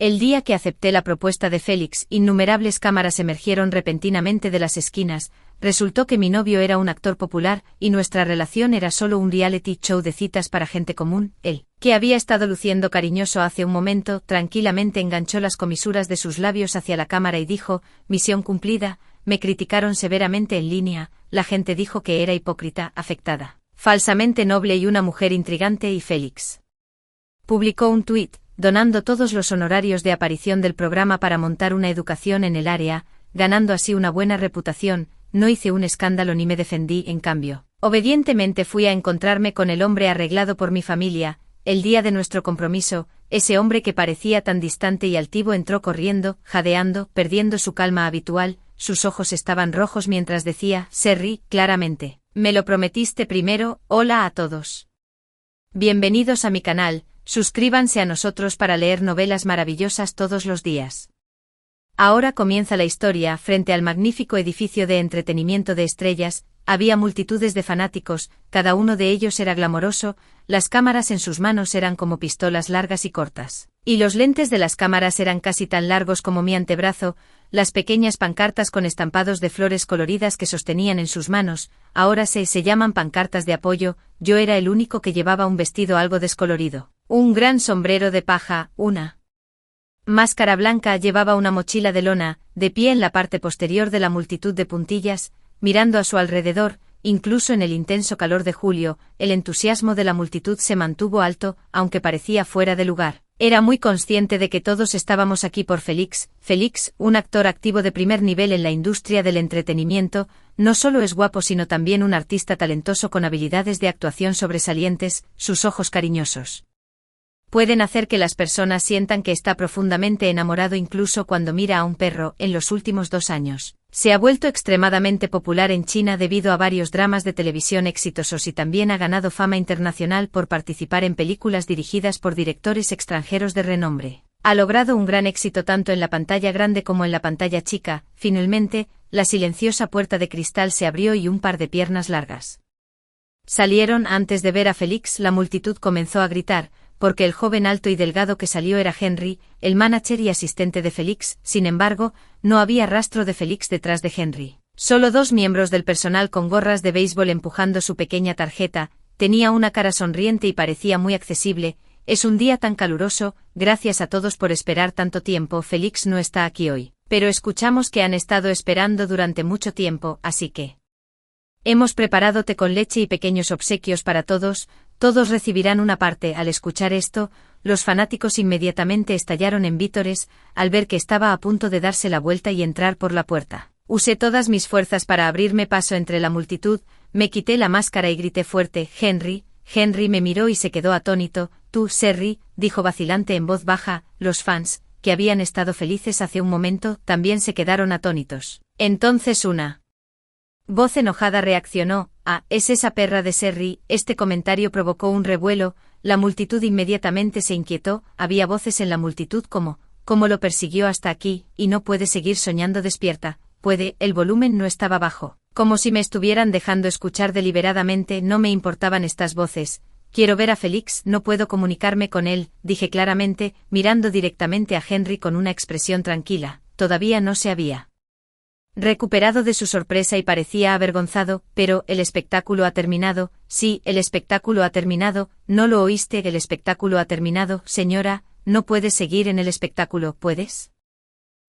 El día que acepté la propuesta de Félix, innumerables cámaras emergieron repentinamente de las esquinas. Resultó que mi novio era un actor popular, y nuestra relación era solo un reality show de citas para gente común. Él, que había estado luciendo cariñoso hace un momento, tranquilamente enganchó las comisuras de sus labios hacia la cámara y dijo: misión cumplida. Me criticaron severamente en línea, la gente dijo que era hipócrita, afectada, falsamente noble y una mujer intrigante, y Félix publicó un tuit, donando todos los honorarios de aparición del programa para montar una educación en el área, ganando así una buena reputación. No hice un escándalo ni me defendí, en cambio. Obedientemente fui a encontrarme con el hombre arreglado por mi familia. El día de nuestro compromiso, ese hombre que parecía tan distante y altivo entró corriendo, jadeando, perdiendo su calma habitual. Sus ojos estaban rojos mientras decía: Serri, claramente, me lo prometiste primero. Hola a todos. Bienvenidos a mi canal, suscríbanse a nosotros para leer novelas maravillosas todos los días. Ahora comienza la historia. Frente al magnífico edificio de entretenimiento de estrellas, había multitudes de fanáticos, cada uno de ellos era glamoroso, las cámaras en sus manos eran como pistolas largas y cortas, y los lentes de las cámaras eran casi tan largos como mi antebrazo. Las pequeñas pancartas con estampados de flores coloridas que sostenían en sus manos, ahora se llaman pancartas de apoyo. Yo era el único que llevaba un vestido algo descolorido, un gran sombrero de paja, una máscara blanca, llevaba una mochila de lona, de pie en la parte posterior de la multitud de puntillas, mirando a su alrededor. Incluso en el intenso calor de julio, el entusiasmo de la multitud se mantuvo alto, aunque parecía fuera de lugar. Era muy consciente de que todos estábamos aquí por Félix. Félix, un actor activo de primer nivel en la industria del entretenimiento, no solo es guapo sino también un artista talentoso con habilidades de actuación sobresalientes. Sus ojos cariñosos pueden hacer que las personas sientan que está profundamente enamorado incluso cuando mira a un perro. En los últimos 2 años, se ha vuelto extremadamente popular en China debido a varios dramas de televisión exitosos y también ha ganado fama internacional por participar en películas dirigidas por directores extranjeros de renombre. Ha logrado un gran éxito tanto en la pantalla grande como en la pantalla chica. Finalmente, la silenciosa puerta de cristal se abrió y un par de piernas largas salieron. Antes de ver a Félix, la multitud comenzó a gritar, porque el joven alto y delgado que salió era Henry, el manager y asistente de Félix. Sin embargo, no había rastro de Félix detrás de Henry. Solo 2 miembros del personal con gorras de béisbol empujando su pequeña tarjeta. Tenía una cara sonriente y parecía muy accesible. Es un día tan caluroso, gracias a todos por esperar tanto tiempo. Félix no está aquí hoy, pero escuchamos que han estado esperando durante mucho tiempo, así que hemos preparado té con leche y pequeños obsequios para todos. Todos recibirán una parte. Al escuchar esto, los fanáticos inmediatamente estallaron en vítores, al ver que estaba a punto de darse la vuelta y entrar por la puerta. Usé todas mis fuerzas para abrirme paso entre la multitud, me quité la máscara y grité fuerte: Henry. Henry me miró y se quedó atónito. Tú, Serri, dijo vacilante en voz baja. Los fans, que habían estado felices hace un momento, también se quedaron atónitos. Entonces una voz enojada reaccionó: «Ah, es esa perra de Serri». Este comentario provocó un revuelo, la multitud inmediatamente se inquietó. Había voces en la multitud como lo persiguió hasta aquí, y no puede seguir soñando despierta. Puede, el volumen no estaba bajo, como si me estuvieran dejando escuchar deliberadamente. No me importaban estas voces. Quiero ver a Félix, no puedo comunicarme con él, dije claramente, mirando directamente a Henry con una expresión tranquila. Todavía no se había recuperado de su sorpresa y parecía avergonzado. Pero, ¿el espectáculo ha terminado? Sí, el espectáculo ha terminado. ¿No lo oíste? El espectáculo ha terminado. Señora, no puedes seguir en el espectáculo, ¿puedes?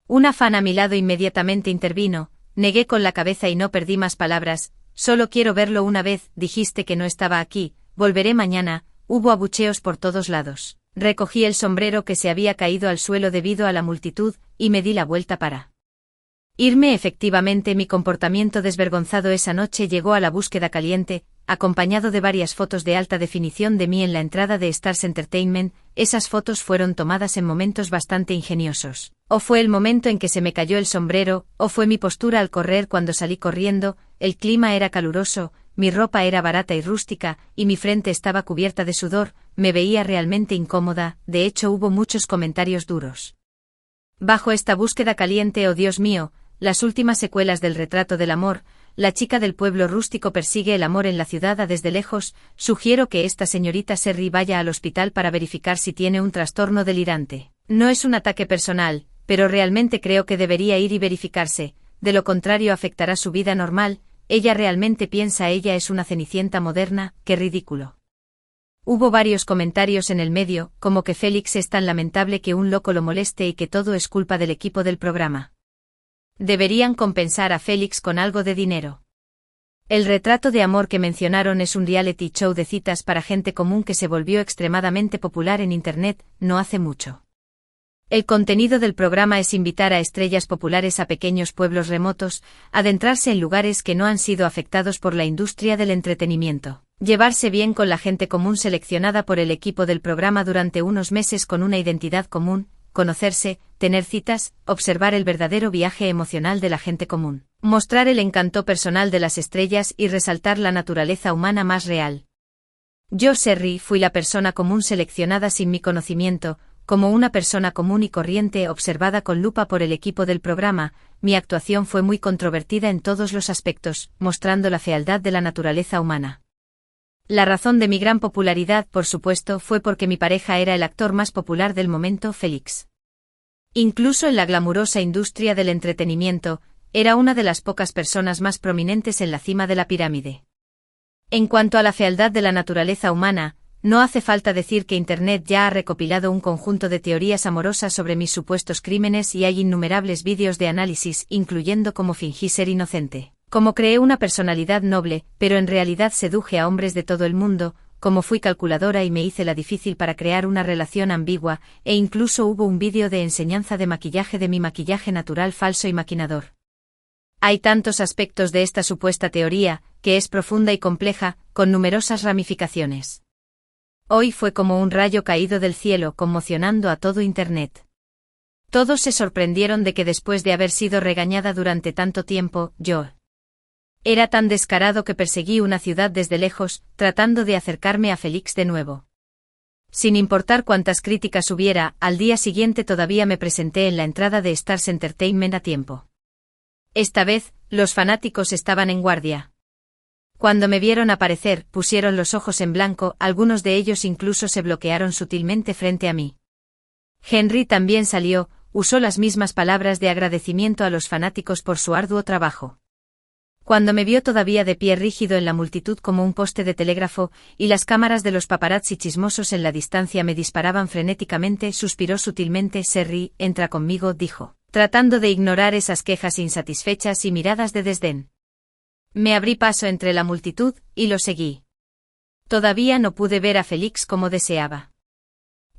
Una fan a mi lado inmediatamente intervino. Negué con la cabeza y no perdí más palabras. Solo quiero verlo una vez. Dijiste que no estaba aquí. Volveré mañana. Hubo abucheos por todos lados. Recogí el sombrero que se había caído al suelo debido a la multitud, y me di la vuelta para irme. Efectivamente, mi comportamiento desvergonzado esa noche llegó a la búsqueda caliente, acompañado de varias fotos de alta definición de mí en la entrada de Stars Entertainment. Esas fotos fueron tomadas en momentos bastante ingeniosos. O fue el momento en que se me cayó el sombrero, o fue mi postura al correr cuando salí corriendo. El clima era caluroso, mi ropa era barata y rústica, y mi frente estaba cubierta de sudor. Me veía realmente incómoda. De hecho, hubo muchos comentarios duros bajo esta búsqueda caliente. Oh Dios mío, las últimas secuelas del retrato del amor. La chica del pueblo rústico persigue el amor en la ciudad desde lejos. Sugiero que esta señorita Serri vaya al hospital para verificar si tiene un trastorno delirante. No es un ataque personal, pero realmente creo que debería ir y verificarse, de lo contrario afectará su vida normal. Ella realmente piensa ella es una Cenicienta moderna, qué ridículo. Hubo varios comentarios en el medio, como que Félix es tan lamentable que un loco lo moleste y que todo es culpa del equipo del programa. Deberían compensar a Félix con algo de dinero. El retrato de amor que mencionaron es un reality show de citas para gente común que se volvió extremadamente popular en Internet no hace mucho. El contenido del programa es invitar a estrellas populares a pequeños pueblos remotos, adentrarse en lugares que no han sido afectados por la industria del entretenimiento, llevarse bien con la gente común seleccionada por el equipo del programa durante unos meses con una identidad común, conocerse, tener citas, observar el verdadero viaje emocional de la gente común, mostrar el encanto personal de las estrellas y resaltar la naturaleza humana más real. Yo, Sherry, fui la persona común seleccionada sin mi conocimiento, como una persona común y corriente observada con lupa por el equipo del programa. Mi actuación fue muy controvertida en todos los aspectos, mostrando la fealdad de la naturaleza humana. La razón de mi gran popularidad, por supuesto, fue porque mi pareja era el actor más popular del momento, Félix. Incluso en la glamurosa industria del entretenimiento, era una de las pocas personas más prominentes en la cima de la pirámide. En cuanto a la fealdad de la naturaleza humana, no hace falta decir que Internet ya ha recopilado un conjunto de teorías amorosas sobre mis supuestos crímenes y hay innumerables vídeos de análisis, incluyendo cómo fingí ser inocente, cómo creé una personalidad noble, pero en realidad seduje a hombres de todo el mundo, cómo fui calculadora y me hice la difícil para crear una relación ambigua, e incluso hubo un vídeo de enseñanza de maquillaje de mi maquillaje natural falso y maquinador. Hay tantos aspectos de esta supuesta teoría, que es profunda y compleja, con numerosas ramificaciones. Hoy fue como un rayo caído del cielo, conmocionando a todo Internet. Todos se sorprendieron de que después de haber sido regañada durante tanto tiempo, yo era tan descarado que perseguí una ciudad desde lejos, tratando de acercarme a Félix de nuevo. Sin importar cuántas críticas hubiera, al día siguiente todavía me presenté en la entrada de Stars Entertainment a tiempo. Esta vez, los fanáticos estaban en guardia. Cuando me vieron aparecer, pusieron los ojos en blanco, algunos de ellos incluso se bloquearon sutilmente frente a mí. Henry también salió, usó las mismas palabras de agradecimiento a los fanáticos por su arduo trabajo. Cuando me vio todavía de pie rígido en la multitud como un poste de telégrafo, y las cámaras de los paparazzi chismosos en la distancia me disparaban frenéticamente, suspiró sutilmente. Sherry, entra conmigo, dijo, tratando de ignorar esas quejas insatisfechas y miradas de desdén. Me abrí paso entre la multitud, y lo seguí. Todavía no pude ver a Félix como deseaba.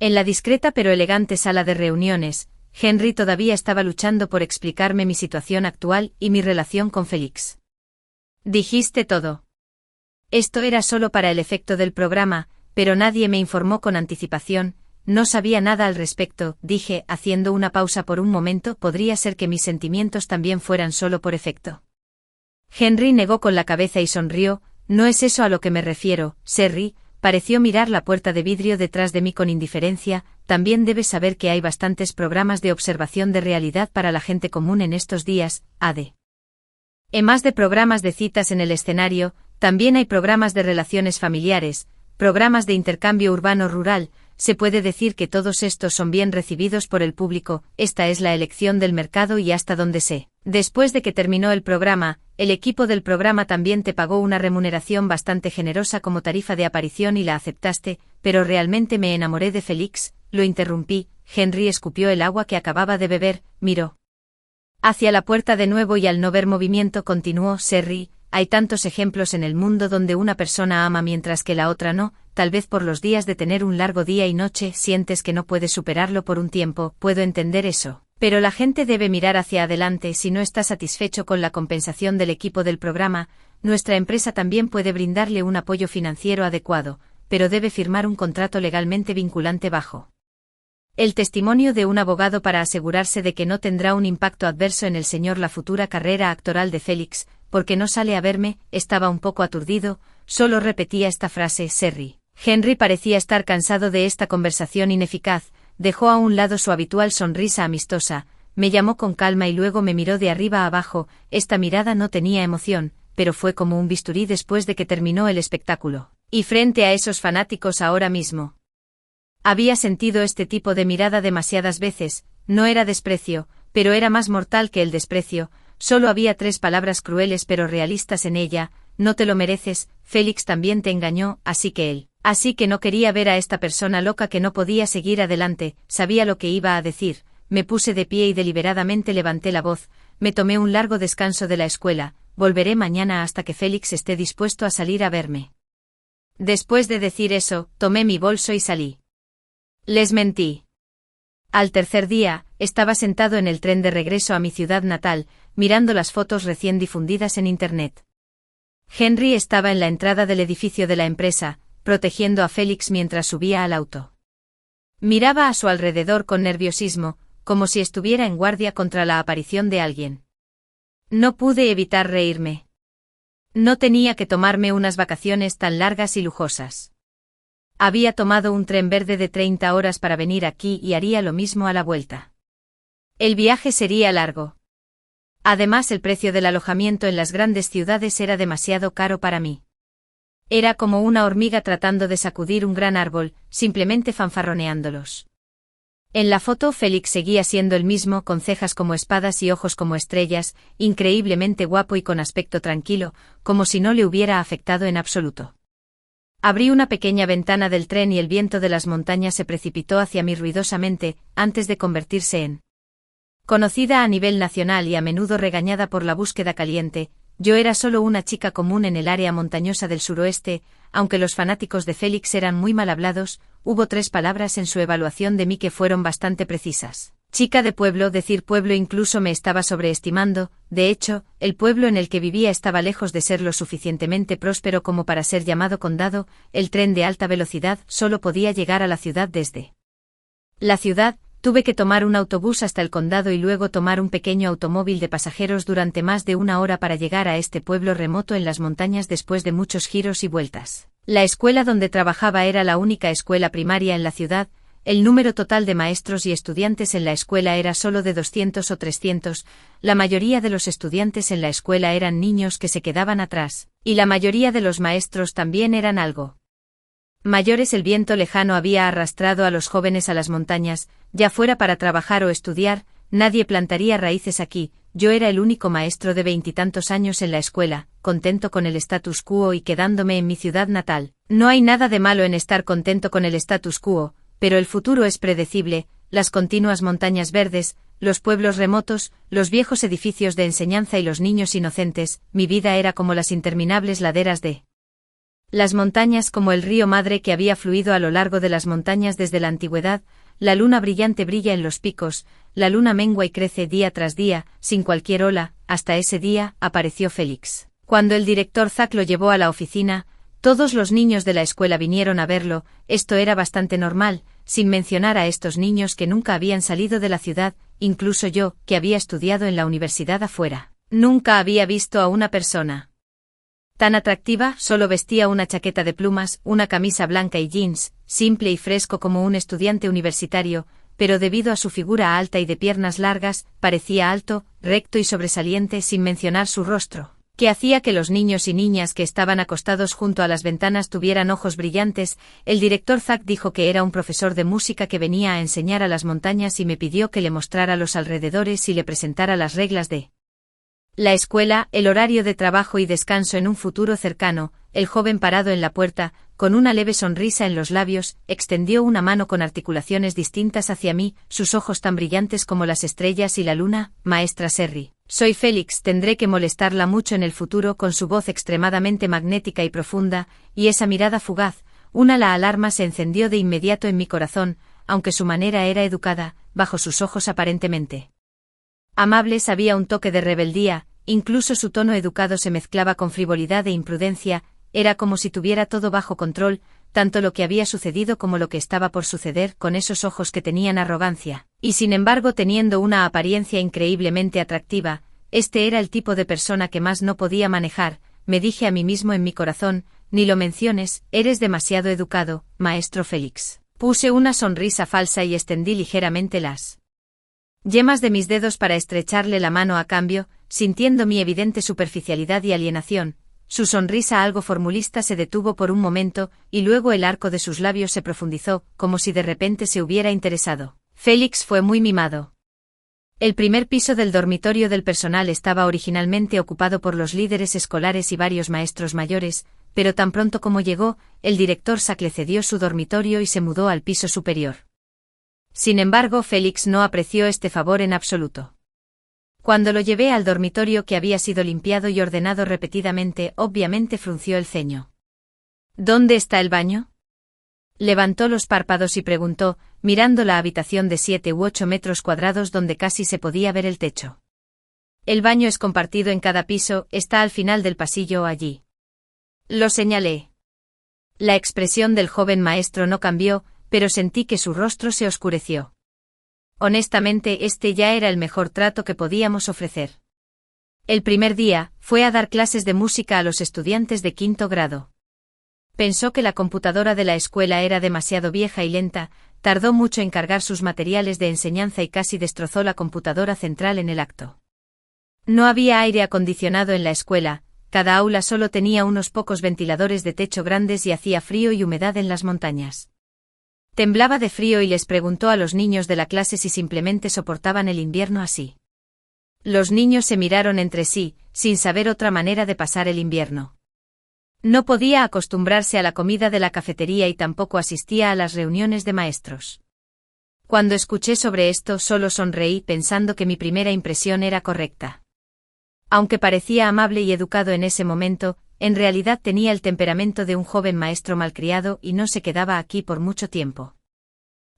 En la discreta pero elegante sala de reuniones, Henry todavía estaba luchando por explicarme mi situación actual y mi relación con Félix. Dijiste todo. Esto era solo para el efecto del programa, pero nadie me informó con anticipación, no sabía nada al respecto, dije, haciendo una pausa por un momento. Podría ser que mis sentimientos también fueran solo por efecto. Henry negó con la cabeza y sonrió. No es eso a lo que me refiero, Sherry. Pareció mirar la puerta de vidrio detrás de mí con indiferencia. También debes saber que hay bastantes programas de observación de realidad para la gente común en estos días, Ade. Más de programas de citas en el escenario, también hay programas de relaciones familiares, programas de intercambio urbano-rural. Se puede decir que todos estos son bien recibidos por el público. Esta es la elección del mercado y hasta donde sé. Después de que terminó el programa, el equipo del programa también te pagó una remuneración bastante generosa como tarifa de aparición y la aceptaste, pero realmente me enamoré de Félix. Lo interrumpí. Henry escupió el agua que acababa de beber, miró hacia la puerta de nuevo y al no ver movimiento continuó. Sherry, hay tantos ejemplos en el mundo donde una persona ama mientras que la otra no. Tal vez por los días de tener un largo día y noche sientes que no puedes superarlo por un tiempo. Puedo entender eso. Pero la gente debe mirar hacia adelante. Si no está satisfecho con la compensación del equipo del programa, nuestra empresa también puede brindarle un apoyo financiero adecuado, pero debe firmar un contrato legalmente vinculante bajo el testimonio de un abogado para asegurarse de que no tendrá un impacto adverso en el señor la futura carrera actoral de Félix. ¿Por qué no sale a verme? Estaba un poco aturdido, solo repetía esta frase. Sherry. Henry parecía estar cansado de esta conversación ineficaz, dejó a un lado su habitual sonrisa amistosa, me llamó con calma y luego me miró de arriba a abajo. Esta mirada no tenía emoción, pero fue como un bisturí después de que terminó el espectáculo. Y frente a esos fanáticos ahora mismo, Había sentido este tipo de mirada demasiadas veces, no era desprecio, pero era más mortal que el desprecio, solo había 3 palabras crueles pero realistas en ella: no te lo mereces, Félix también te engañó, así que no quería ver a esta persona loca que no podía seguir adelante, sabía lo que iba a decir. Me puse de pie y deliberadamente levanté la voz: me tomé un largo descanso de la escuela, volveré mañana hasta que Félix esté dispuesto a salir a verme. Después de decir eso, tomé mi bolso y salí. Les mentí. Al tercer día, estaba sentado en el tren de regreso a mi ciudad natal, mirando las fotos recién difundidas en Internet. Henry estaba en la entrada del edificio de la empresa, protegiendo a Félix mientras subía al auto. Miraba a su alrededor con nerviosismo, como si estuviera en guardia contra la aparición de alguien. No pude evitar reírme. No tenía que tomarme unas vacaciones tan largas y lujosas. Había tomado un tren verde de 30 horas para venir aquí y haría lo mismo a la vuelta. El viaje sería largo. Además, el precio del alojamiento en las grandes ciudades era demasiado caro para mí. Era como una hormiga tratando de sacudir un gran árbol, simplemente fanfarroneándolos. En la foto Félix seguía siendo el mismo, con cejas como espadas y ojos como estrellas, increíblemente guapo y con aspecto tranquilo, como si no le hubiera afectado en absoluto. Abrí una pequeña ventana del tren y el viento de las montañas se precipitó hacia mí ruidosamente, antes de convertirse en conocida a nivel nacional y a menudo regañada por la búsqueda caliente. Yo era solo una chica común en el área montañosa del suroeste. Aunque los fanáticos de Félix eran muy mal hablados, hubo 3 palabras en su evaluación de mí que fueron bastante precisas. Chica de pueblo. Decir pueblo incluso me estaba sobreestimando. De hecho, el pueblo en el que vivía estaba lejos de ser lo suficientemente próspero como para ser llamado condado. El tren de alta velocidad solo podía llegar a la ciudad desde la ciudad. Tuve que tomar un autobús hasta el condado y luego tomar un pequeño automóvil de pasajeros durante más de 1 hora para llegar a este pueblo remoto en las montañas después de muchos giros y vueltas. La escuela donde trabajaba era la única escuela primaria en la ciudad. El número total de maestros y estudiantes en la escuela era solo de 200 o 300. La mayoría de los estudiantes en la escuela eran niños que se quedaban atrás, y la mayoría de los maestros también eran algo mayores. El viento lejano había arrastrado a los jóvenes a las montañas, ya fuera para trabajar o estudiar. Nadie plantaría raíces aquí. Yo era el único maestro de 20 y tantos años en la escuela, contento con el status quo y quedándome en mi ciudad natal. No hay nada de malo en estar contento con el status quo, pero el futuro es predecible: las continuas montañas verdes, los pueblos remotos, los viejos edificios de enseñanza y los niños inocentes. Mi vida era como las interminables laderas de las montañas, como el río madre que había fluido a lo largo de las montañas desde la antigüedad. La luna brillante brilla en los picos, la luna mengua y crece día tras día, sin cualquier ola. Hasta ese día, apareció Félix. Cuando el director Zack lo llevó a la oficina, todos los niños de la escuela vinieron a verlo. Esto era bastante normal, sin mencionar a estos niños que nunca habían salido de la ciudad. Incluso yo, que había estudiado en la universidad afuera, nunca había visto a una persona tan atractiva. Solo vestía una chaqueta de plumas, una camisa blanca y jeans, simple y fresco como un estudiante universitario, pero debido a su figura alta y de piernas largas, parecía alto, recto y sobresaliente, sin mencionar su rostro, que hacía que los niños y niñas que estaban acostados junto a las ventanas tuvieran ojos brillantes. El director Zack dijo que era un profesor de música que venía a enseñar a las montañas y me pidió que le mostrara los alrededores y le presentara las reglas de la escuela, el horario de trabajo y descanso en un futuro cercano. El joven, parado en la puerta, con una leve sonrisa en los labios, extendió una mano con articulaciones distintas hacia mí, sus ojos tan brillantes como las estrellas y la luna. Maestra Serry, soy Félix. Tendré que molestarla mucho en el futuro. Con su voz extremadamente magnética y profunda, y esa mirada fugaz, la alarma se encendió de inmediato en mi corazón. Aunque su manera era educada, bajo sus ojos aparentemente amables había un toque de rebeldía. Incluso su tono educado se mezclaba con frivolidad e imprudencia. Era como si tuviera todo bajo control, tanto lo que había sucedido como lo que estaba por suceder. Con esos ojos que tenían arrogancia, y sin embargo teniendo una apariencia increíblemente atractiva, este era el tipo de persona que más no podía manejar. Me dije a mí mismo en mi corazón: ni lo menciones, eres demasiado educado, maestro Félix. Puse una sonrisa falsa y extendí ligeramente las yemas de mis dedos para estrecharle la mano a cambio, sintiendo mi evidente superficialidad y alienación. Su sonrisa algo formulista se detuvo por un momento, y luego el arco de sus labios se profundizó, como si de repente se hubiera interesado. Félix fue muy mimado. El primer piso del dormitorio del personal estaba originalmente ocupado por los líderes escolares y varios maestros mayores, pero tan pronto como llegó, el director Sack le cedió su dormitorio y se mudó al piso superior. Sin embargo, Félix no apreció este favor en absoluto. Cuando lo llevé al dormitorio que había sido limpiado y ordenado repetidamente, obviamente frunció el ceño. ¿Dónde está el baño? Levantó los párpados y preguntó, mirando la habitación de 7 u 8 metros cuadrados donde casi se podía ver el techo. El baño es compartido en cada piso, está al final del pasillo o allí. Lo señalé. La expresión del joven maestro no cambió, pero sentí que su rostro se oscureció. Honestamente, este ya era el mejor trato que podíamos ofrecer. El primer día, fue a dar clases de música a los estudiantes de 5º grado. Pensó que la computadora de la escuela era demasiado vieja y lenta, tardó mucho en cargar sus materiales de enseñanza y casi destrozó la computadora central en el acto. No había aire acondicionado en la escuela, cada aula solo tenía unos pocos ventiladores de techo grandes y hacía frío y humedad en las montañas. Temblaba de frío y les preguntó a los niños de la clase si simplemente soportaban el invierno así. Los niños se miraron entre sí, sin saber otra manera de pasar el invierno. No podía acostumbrarse a la comida de la cafetería y tampoco asistía a las reuniones de maestros. Cuando escuché sobre esto solo sonreí pensando que mi primera impresión era correcta. Aunque parecía amable y educado en ese momento, en realidad tenía el temperamento de un joven maestro malcriado y no se quedaba aquí por mucho tiempo.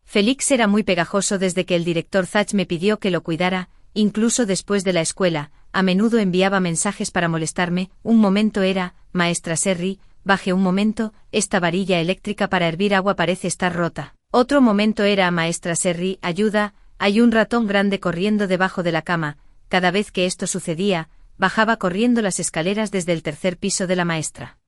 Félix era muy pegajoso desde que el director Zach me pidió que lo cuidara, incluso después de la escuela, a menudo enviaba mensajes para molestarme, un momento era, maestra Serri, baje un momento, esta varilla eléctrica para hervir agua parece estar rota. Otro momento era, maestra Serri, ayuda, hay un ratón grande corriendo debajo de la cama. Cada vez que esto sucedía, bajaba corriendo las escaleras desde el 3er piso de la maestra.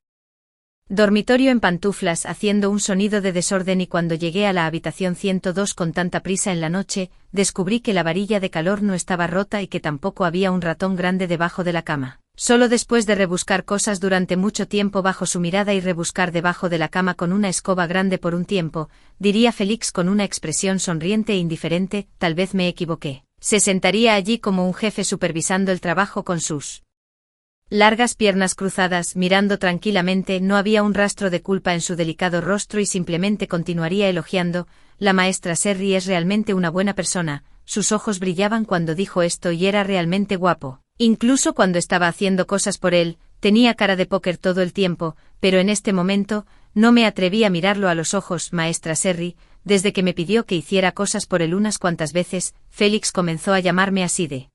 Dormitorio en pantuflas haciendo un sonido de desorden y cuando llegué a la habitación 102 con tanta prisa en la noche, descubrí que la varilla de calor no estaba rota y que tampoco había un ratón grande debajo de la cama. Solo después de rebuscar cosas durante mucho tiempo bajo su mirada y rebuscar debajo de la cama con una escoba grande por un tiempo, diría Félix con una expresión sonriente e indiferente, tal vez me equivoqué. Se sentaría allí como un jefe supervisando el trabajo con sus largas piernas cruzadas, mirando tranquilamente, no había un rastro de culpa en su delicado rostro y simplemente continuaría elogiando, la maestra Serri es realmente una buena persona, sus ojos brillaban cuando dijo esto y era realmente guapo. Incluso cuando estaba haciendo cosas por él, tenía cara de póker todo el tiempo, pero en este momento, no me atreví a mirarlo a los ojos, maestra Serri, desde que me pidió que hiciera cosas por él unas cuantas veces, Félix comenzó a llamarme así de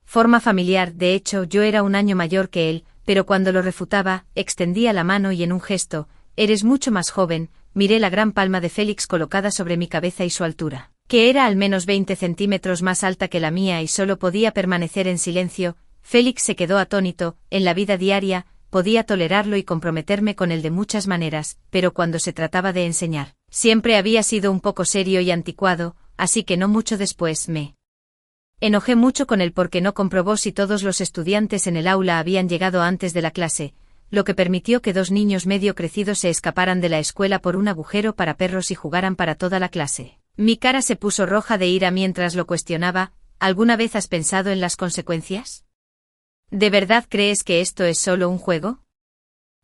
forma familiar, de hecho yo era un año mayor que él, pero cuando lo refutaba, extendía la mano y en un gesto, eres mucho más joven, miré la gran palma de Félix colocada sobre mi cabeza y su altura, que era al menos 20 centímetros más alta que la mía y solo podía permanecer en silencio. Félix se quedó atónito, en la vida diaria, podía tolerarlo y comprometerme con él de muchas maneras, pero cuando se trataba de enseñar, siempre había sido un poco serio y anticuado, así que no mucho después me enojé mucho con él porque no comprobó si todos los estudiantes en el aula habían llegado antes de la clase, lo que permitió que 2 niños medio crecidos se escaparan de la escuela por un agujero para perros y jugaran para toda la clase. Mi cara se puso roja de ira mientras lo cuestionaba. ¿Alguna vez has pensado en las consecuencias? ¿De verdad crees que esto es solo un juego?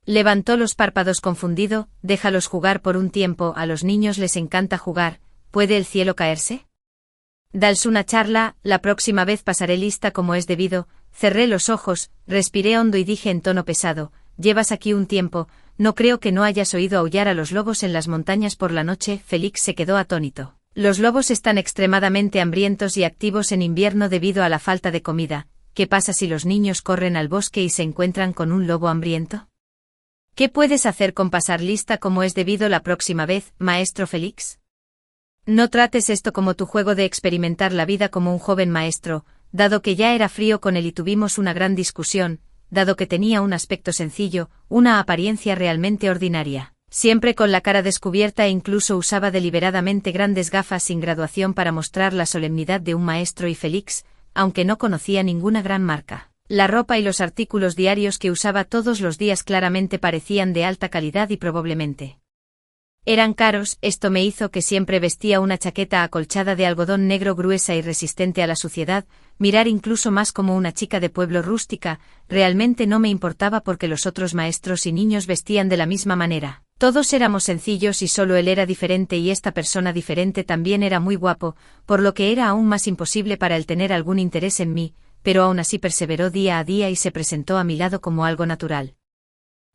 Levantó los párpados confundido, déjalos jugar por un tiempo, a los niños les encanta jugar, ¿puede el cielo caerse? Dales una charla, la próxima vez pasaré lista como es debido. Cerré los ojos, respiré hondo y dije en tono pesado, llevas aquí un tiempo, no creo que no hayas oído aullar a los lobos en las montañas por la noche. Félix se quedó atónito. Los lobos están extremadamente hambrientos y activos en invierno debido a la falta de comida. ¿Qué pasa si los niños corren al bosque y se encuentran con un lobo hambriento? ¿Qué puedes hacer con pasar lista como es debido la próxima vez, maestro Félix? No trates esto como tu juego de experimentar la vida como un joven maestro, dado que ya era frío con él y tuvimos una gran discusión, dado que tenía un aspecto sencillo, una apariencia realmente ordinaria, siempre con la cara descubierta e incluso usaba deliberadamente grandes gafas sin graduación para mostrar la solemnidad de un maestro y Félix, aunque no conocía ninguna gran marca. La ropa y los artículos diarios que usaba todos los días claramente parecían de alta calidad y probablemente eran caros. Esto me hizo que siempre vestía una chaqueta acolchada de algodón negro gruesa y resistente a la suciedad, mirar incluso más como una chica de pueblo rústica. Realmente no me importaba porque los otros maestros y niños vestían de la misma manera. Todos éramos sencillos y solo él era diferente, y esta persona diferente también era muy guapo, por lo que era aún más imposible para él tener algún interés en mí, pero aún así perseveró día a día y se presentó a mi lado como algo natural.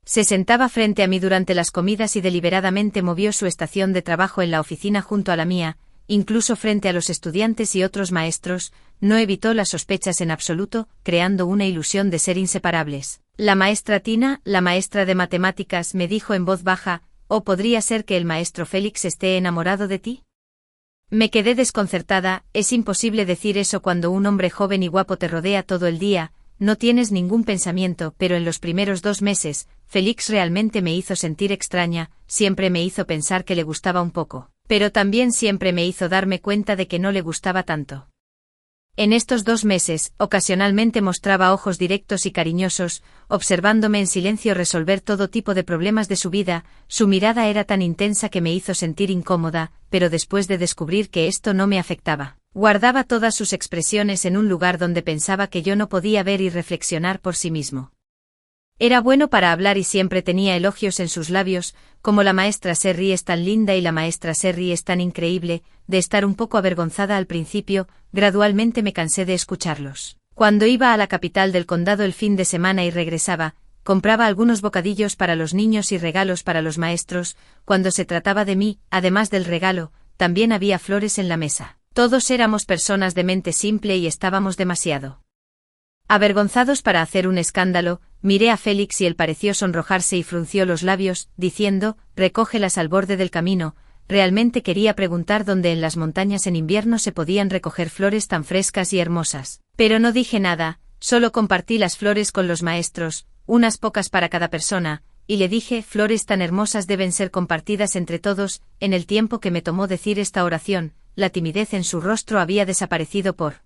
Se sentaba frente a mí durante las comidas y deliberadamente movió su estación de trabajo en la oficina junto a la mía, incluso frente a los estudiantes y otros maestros. No evitó las sospechas en absoluto, creando una ilusión de ser inseparables. La maestra Tina, la maestra de matemáticas, me dijo en voz baja: ¿o podría ser que el maestro Félix esté enamorado de ti? Me quedé desconcertada. Es imposible decir eso cuando un hombre joven y guapo te rodea todo el día. No tienes ningún pensamiento, pero en los primeros 2 meses, Félix realmente me hizo sentir extraña. Siempre me hizo pensar que le gustaba un poco, pero también siempre me hizo darme cuenta de que no le gustaba tanto. En estos 2 meses, ocasionalmente mostraba ojos directos y cariñosos, observándome en silencio resolver todo tipo de problemas de su vida. Su mirada era tan intensa que me hizo sentir incómoda, pero después de descubrir que esto no me afectaba, guardaba todas sus expresiones en un lugar donde pensaba que yo no podía ver y reflexionar por sí mismo. Era bueno para hablar y siempre tenía elogios en sus labios, como la maestra Serri es tan linda y la maestra Serri es tan increíble. De estar un poco avergonzada al principio, gradualmente me cansé de escucharlos. Cuando iba a la capital del condado el fin de semana y regresaba, compraba algunos bocadillos para los niños y regalos para los maestros. Cuando se trataba de mí, además del regalo, también había flores en la mesa. Todos éramos personas de mente simple y estábamos demasiado avergonzados para hacer un escándalo. Miré a Félix y él pareció sonrojarse y frunció los labios, diciendo: recógelas al borde del camino. Realmente quería preguntar dónde en las montañas en invierno se podían recoger flores tan frescas y hermosas. Pero no dije nada, solo compartí las flores con los maestros, unas pocas para cada persona, y le dije: flores tan hermosas deben ser compartidas entre todos. En el tiempo que me tomó decir esta oración, la timidez en su rostro había desaparecido por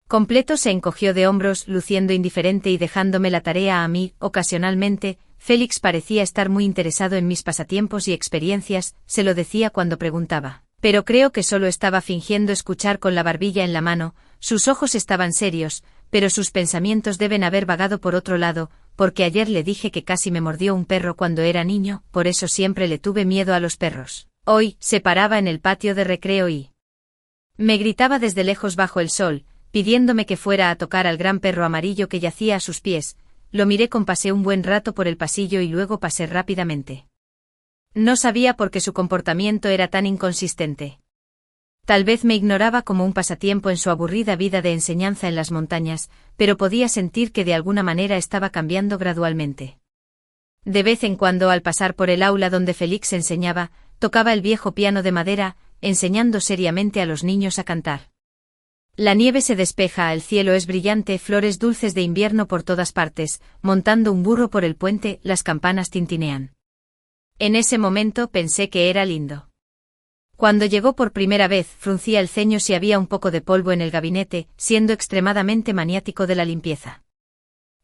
completo. Se encogió de hombros, luciendo indiferente y dejándome la tarea a mí. Ocasionalmente, Félix parecía estar muy interesado en mis pasatiempos y experiencias, se lo decía cuando preguntaba. Pero creo que solo estaba fingiendo escuchar con la barbilla en la mano. Sus ojos estaban serios, pero sus pensamientos deben haber vagado por otro lado, porque ayer le dije que casi me mordió un perro cuando era niño, por eso siempre le tuve miedo a los perros. Hoy, se paraba en el patio de recreo y me gritaba desde lejos bajo el sol, pidiéndome que fuera a tocar al gran perro amarillo que yacía a sus pies. Lo miré con pasé un buen rato por el pasillo y luego pasé rápidamente. No sabía por qué su comportamiento era tan inconsistente. Tal vez me ignoraba como un pasatiempo en su aburrida vida de enseñanza en las montañas, pero podía sentir que de alguna manera estaba cambiando gradualmente. De vez en cuando, al pasar por el aula donde Félix enseñaba, tocaba el viejo piano de madera, enseñando seriamente a los niños a cantar. La nieve se despeja, el cielo es brillante, flores dulces de invierno por todas partes. Montando un burro por el puente, las campanas tintinean. En ese momento pensé que era lindo. Cuando llegó por primera vez, fruncía el ceño si había un poco de polvo en el gabinete, siendo extremadamente maniático de la limpieza.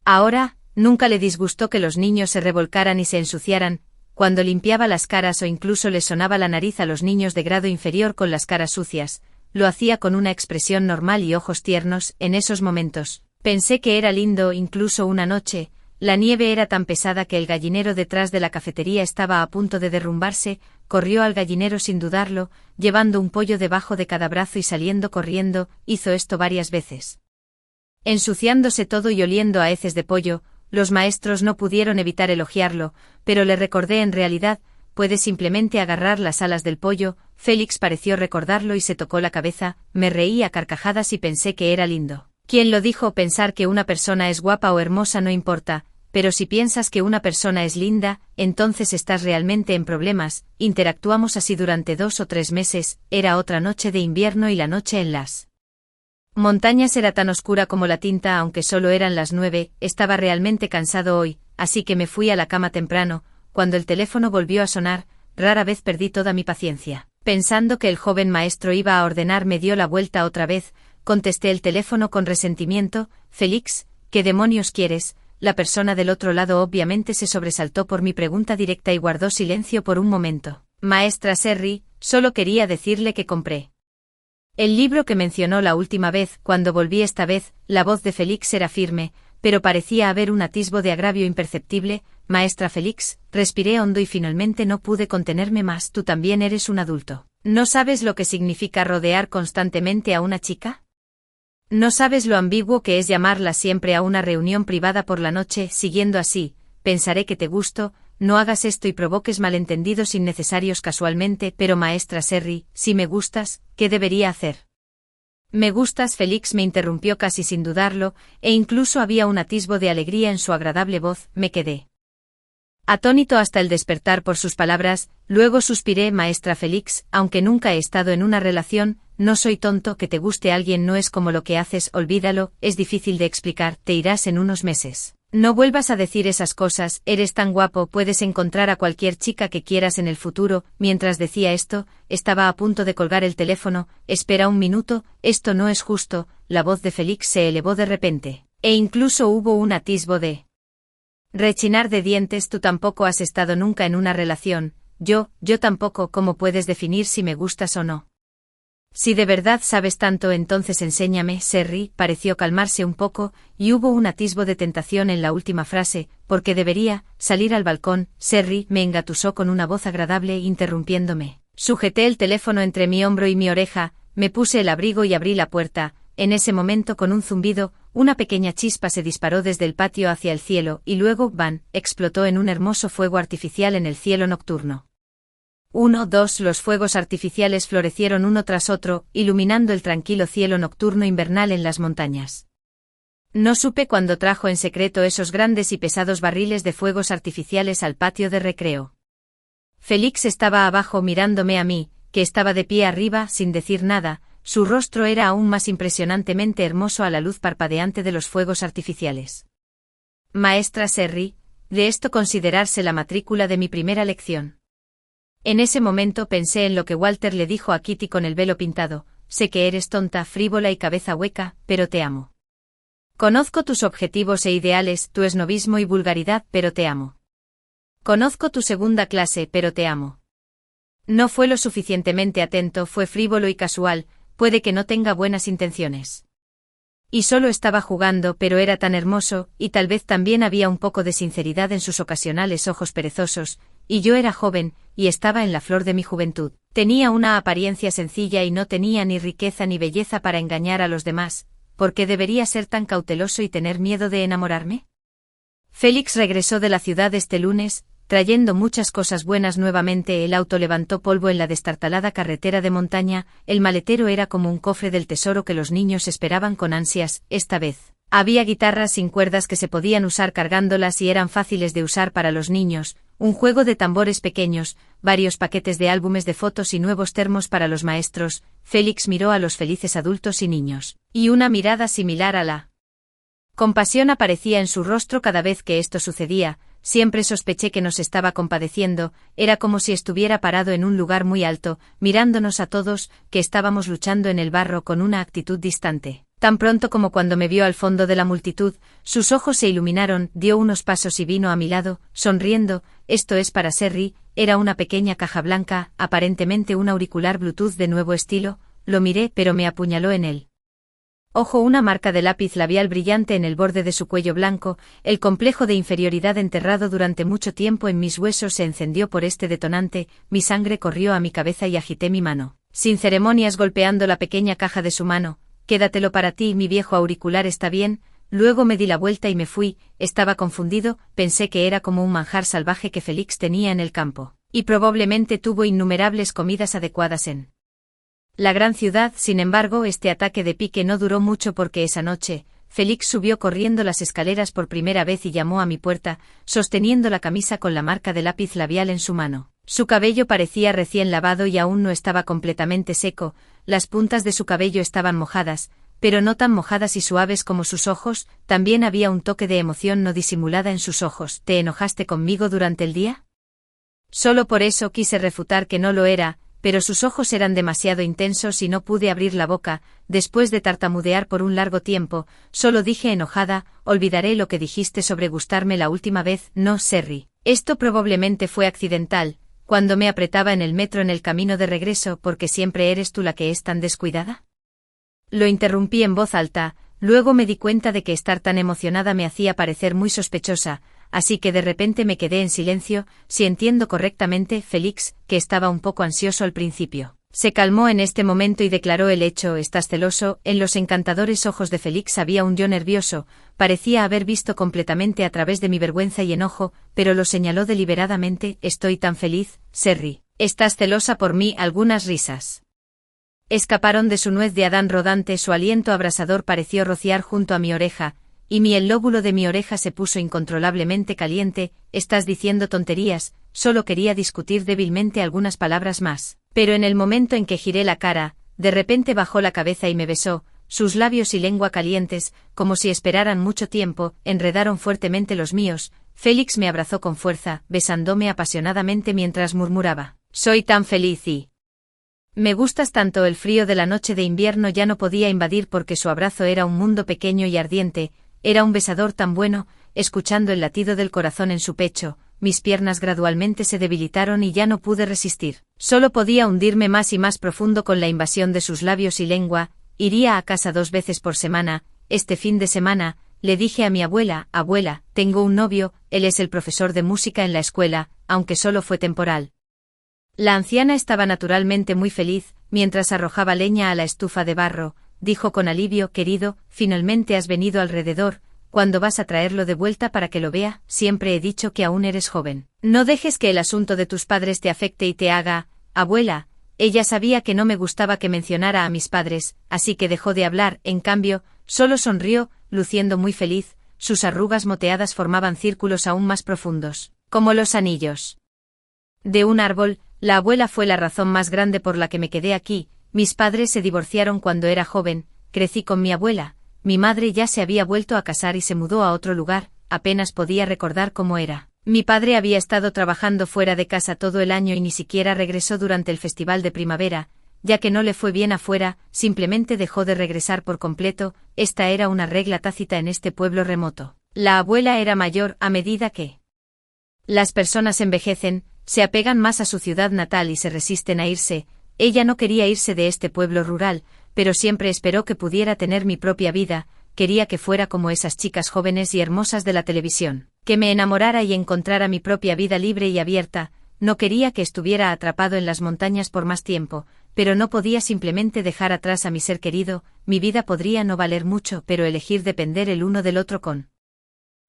Ahora, nunca le disgustó que los niños se revolcaran y se ensuciaran. Cuando limpiaba las caras o incluso les sonaba la nariz a los niños de grado inferior con las caras sucias, lo hacía con una expresión normal y ojos tiernos. En esos momentos, pensé que era lindo. Incluso una noche, la nieve era tan pesada que el gallinero detrás de la cafetería estaba a punto de derrumbarse. Corrió al gallinero sin dudarlo, llevando un pollo debajo de cada brazo y saliendo corriendo. Hizo esto varias veces, ensuciándose todo y oliendo a heces de pollo. Los maestros no pudieron evitar elogiarlo, pero le recordé: en realidad, puedes simplemente agarrar las alas del pollo. Félix pareció recordarlo y se tocó la cabeza. Me reí a carcajadas y pensé que era lindo. ¿Quién lo dijo? Pensar que una persona es guapa o hermosa no importa, pero si piensas que una persona es linda, entonces estás realmente en problemas. Interactuamos así durante 2 o 3 meses. Era otra noche de invierno y la noche en las montañas era tan oscura como la tinta. Aunque solo eran las 9, estaba realmente cansado hoy, así que me fui a la cama temprano. Cuando el teléfono volvió a sonar, rara vez perdí toda mi paciencia. Pensando que el joven maestro iba a ordenar, me dio la vuelta otra vez. Contesté el teléfono con resentimiento. Félix, ¿Qué demonios quieres? La persona del otro lado obviamente se sobresaltó por mi pregunta directa y guardó silencio por un momento. Maestra Serry, solo quería decirle que compré el libro que mencionó la última vez. Cuando volví esta vez, la voz de Félix era firme, pero parecía haber un atisbo de agravio imperceptible. Maestra Félix, respiré hondo y finalmente no pude contenerme más. ¿Tú también eres un adulto? ¿No sabes lo que significa rodear constantemente a una chica? ¿No sabes lo ambiguo que es llamarla siempre a una reunión privada por la noche? Siguiendo así, pensaré que te gusto. No hagas esto y provoques malentendidos innecesarios casualmente. Pero maestra Serry, si me gustas, ¿qué debería hacer? ¿Me gustas? Félix me interrumpió casi sin dudarlo, e incluso había un atisbo de alegría en su agradable voz. Me quedé atónito hasta el despertar por sus palabras, luego suspiré. Maestra Félix, aunque nunca he estado en una relación, no soy tonto. Que te guste alguien no es como lo que haces, olvídalo, es difícil de explicar. Te irás en unos meses. No vuelvas a decir esas cosas, eres tan guapo, puedes encontrar a cualquier chica que quieras en el futuro. Mientras decía esto, estaba a punto de colgar el teléfono. Espera un minuto, esto no es justo. La voz de Félix se elevó de repente, e incluso hubo un atisbo de rechinar de dientes. Tú tampoco has estado nunca en una relación. Yo tampoco. ¿Cómo puedes definir si me gustas o no? Si de verdad sabes tanto, entonces enséñame. Serry pareció calmarse un poco, y hubo un atisbo de tentación en la última frase, porque debería salir al balcón. Serry me engatusó con una voz agradable interrumpiéndome. Sujeté el teléfono entre mi hombro y mi oreja, me puse el abrigo y abrí la puerta. En ese momento, con un zumbido, una pequeña chispa se disparó desde el patio hacia el cielo, y luego, ¡bam!, explotó en un hermoso fuego artificial en el cielo nocturno. 1, 2. Los fuegos artificiales florecieron uno tras otro, iluminando el tranquilo cielo nocturno invernal en las montañas. No supe cuándo trajo en secreto esos grandes y pesados barriles de fuegos artificiales al patio de recreo. Félix estaba abajo mirándome a mí, que estaba de pie arriba, sin decir nada. Su rostro era aún más impresionantemente hermoso a la luz parpadeante de los fuegos artificiales. Maestra Serry, de esto considerarse la matrícula de mi primera lección. En ese momento pensé en lo que Walter le dijo a Kitty con el velo pintado. Sé que eres tonta, frívola y cabeza hueca, pero te amo. Conozco tus objetivos e ideales, tu esnovismo y vulgaridad, pero te amo. Conozco tu segunda clase, pero te amo. No fue lo suficientemente atento, fue frívolo y casual, puede que no tenga buenas intenciones. Y solo estaba jugando, pero era tan hermoso, y tal vez también había un poco de sinceridad en sus ocasionales ojos perezosos, y yo era joven, y estaba en la flor de mi juventud. Tenía una apariencia sencilla y no tenía ni riqueza ni belleza para engañar a los demás. ¿Por qué debería ser tan cauteloso y tener miedo de enamorarme? Félix regresó de la ciudad este lunes, trayendo muchas cosas buenas nuevamente. El auto levantó polvo en la destartalada carretera de montaña, el maletero era como un cofre del tesoro que los niños esperaban con ansias. Esta vez había guitarras sin cuerdas que se podían usar cargándolas y eran fáciles de usar para los niños, un juego de tambores pequeños, varios paquetes de álbumes de fotos y nuevos termos para los maestros. Félix miró a los felices adultos y niños, y una mirada similar a la compasión aparecía en su rostro cada vez que esto sucedía. Siempre sospeché que nos estaba compadeciendo, era como si estuviera parado en un lugar muy alto, mirándonos a todos, que estábamos luchando en el barro con una actitud distante. Tan pronto como cuando me vio al fondo de la multitud, sus ojos se iluminaron, dio unos pasos y vino a mi lado, sonriendo. Esto es para Serry. Era una pequeña caja blanca, aparentemente un auricular Bluetooth de nuevo estilo. Lo miré, pero me apuñaló en él ojo una marca de lápiz labial brillante en el borde de su cuello blanco. El complejo de inferioridad enterrado durante mucho tiempo en mis huesos se encendió por este detonante. Mi sangre corrió a mi cabeza y agité mi mano, sin ceremonias, golpeando la pequeña caja de su mano. Quédatelo para ti, mi viejo auricular está bien. Luego me di la vuelta y me fui. Estaba confundido, pensé que era como un manjar salvaje que Félix tenía en el campo, y probablemente tuvo innumerables comidas adecuadas en la gran ciudad. Sin embargo, este ataque de pique no duró mucho porque esa noche, Félix subió corriendo las escaleras por primera vez y llamó a mi puerta, sosteniendo la camisa con la marca de lápiz labial en su mano. Su cabello parecía recién lavado y aún no estaba completamente seco, las puntas de su cabello estaban mojadas, pero no tan mojadas y suaves como sus ojos. También había un toque de emoción no disimulada en sus ojos. ¿Te enojaste conmigo durante el día? Solo por eso quise refutar que no lo era. pero sus ojos eran demasiado intensos y no pude abrir la boca. Después de tartamudear por un largo tiempo, solo dije enojada: olvidaré lo que dijiste sobre gustarme la última vez. No, Sherry. Esto probablemente fue accidental, cuando me apretaba en el metro en el camino de regreso, porque siempre eres tú la que es tan descuidada. Lo interrumpí en voz alta, luego me di cuenta de que estar tan emocionada me hacía parecer muy sospechosa, así que de repente me quedé en silencio. Si entiendo correctamente, Félix, que estaba un poco ansioso al principio, se calmó en este momento y declaró el hecho: ¿estás celoso? En los encantadores ojos de Félix había un yo nervioso, parecía haber visto completamente a través de mi vergüenza y enojo, pero lo señaló deliberadamente: estoy tan feliz, Sherry. ¿Estás celosa por mí? Algunas risas escaparon de su nuez de Adán rodante, su aliento abrasador pareció rociar junto a mi oreja, y el lóbulo de mi oreja se puso incontrolablemente caliente. Estás diciendo tonterías. Solo quería discutir débilmente algunas palabras más, pero en el momento en que giré la cara, de repente bajó la cabeza y me besó. Sus labios y lengua calientes, como si esperaran mucho tiempo, enredaron fuertemente los míos. Félix me abrazó con fuerza, besándome apasionadamente mientras murmuraba: soy tan feliz y me gustas tanto. El frío de la noche de invierno ya no podía invadir porque su abrazo era un mundo pequeño y ardiente. Era un besador tan bueno. Escuchando el latido del corazón en su pecho, mis piernas gradualmente se debilitaron y ya no pude resistir. Solo podía hundirme más y más profundo con la invasión de sus labios y lengua. Iría a casa 2 veces por semana. Este fin de semana, le dije a mi abuela: abuela, tengo un novio, él es el profesor de música en la escuela, aunque solo fue temporal. La anciana estaba naturalmente muy feliz, mientras arrojaba leña a la estufa de barro. Dijo con alivio: querido, finalmente has venido alrededor. ¿Cuándo vas a traerlo de vuelta para que lo vea? Siempre he dicho que aún eres joven. No dejes que el asunto de tus padres te afecte y te haga... Abuela. Ella sabía que no me gustaba que mencionara a mis padres, así que dejó de hablar. En cambio, solo sonrió, luciendo muy feliz. Sus arrugas moteadas formaban círculos aún más profundos, como los anillos de un árbol. La abuela fue la razón más grande por la que me quedé aquí. Mis padres se divorciaron cuando era joven, crecí con mi abuela. Mi madre ya se había vuelto a casar y se mudó a otro lugar. Apenas podía recordar cómo era. Mi padre había estado trabajando fuera de casa todo el año y ni siquiera regresó durante el festival de primavera, ya que no le fue bien afuera. Simplemente dejó de regresar por completo. Esta era una regla tácita en este pueblo remoto. La abuela era mayor. A medida que las personas envejecen, se apegan más a su ciudad natal y se resisten a irse. Ella no quería irse de este pueblo rural, pero siempre esperó que pudiera tener mi propia vida. Quería que fuera como esas chicas jóvenes y hermosas de la televisión, que me enamorara y encontrara mi propia vida libre y abierta. No quería que estuviera atrapado en las montañas por más tiempo, pero no podía simplemente dejar atrás a mi ser querido. Mi vida podría no valer mucho, pero elegir depender el uno del otro con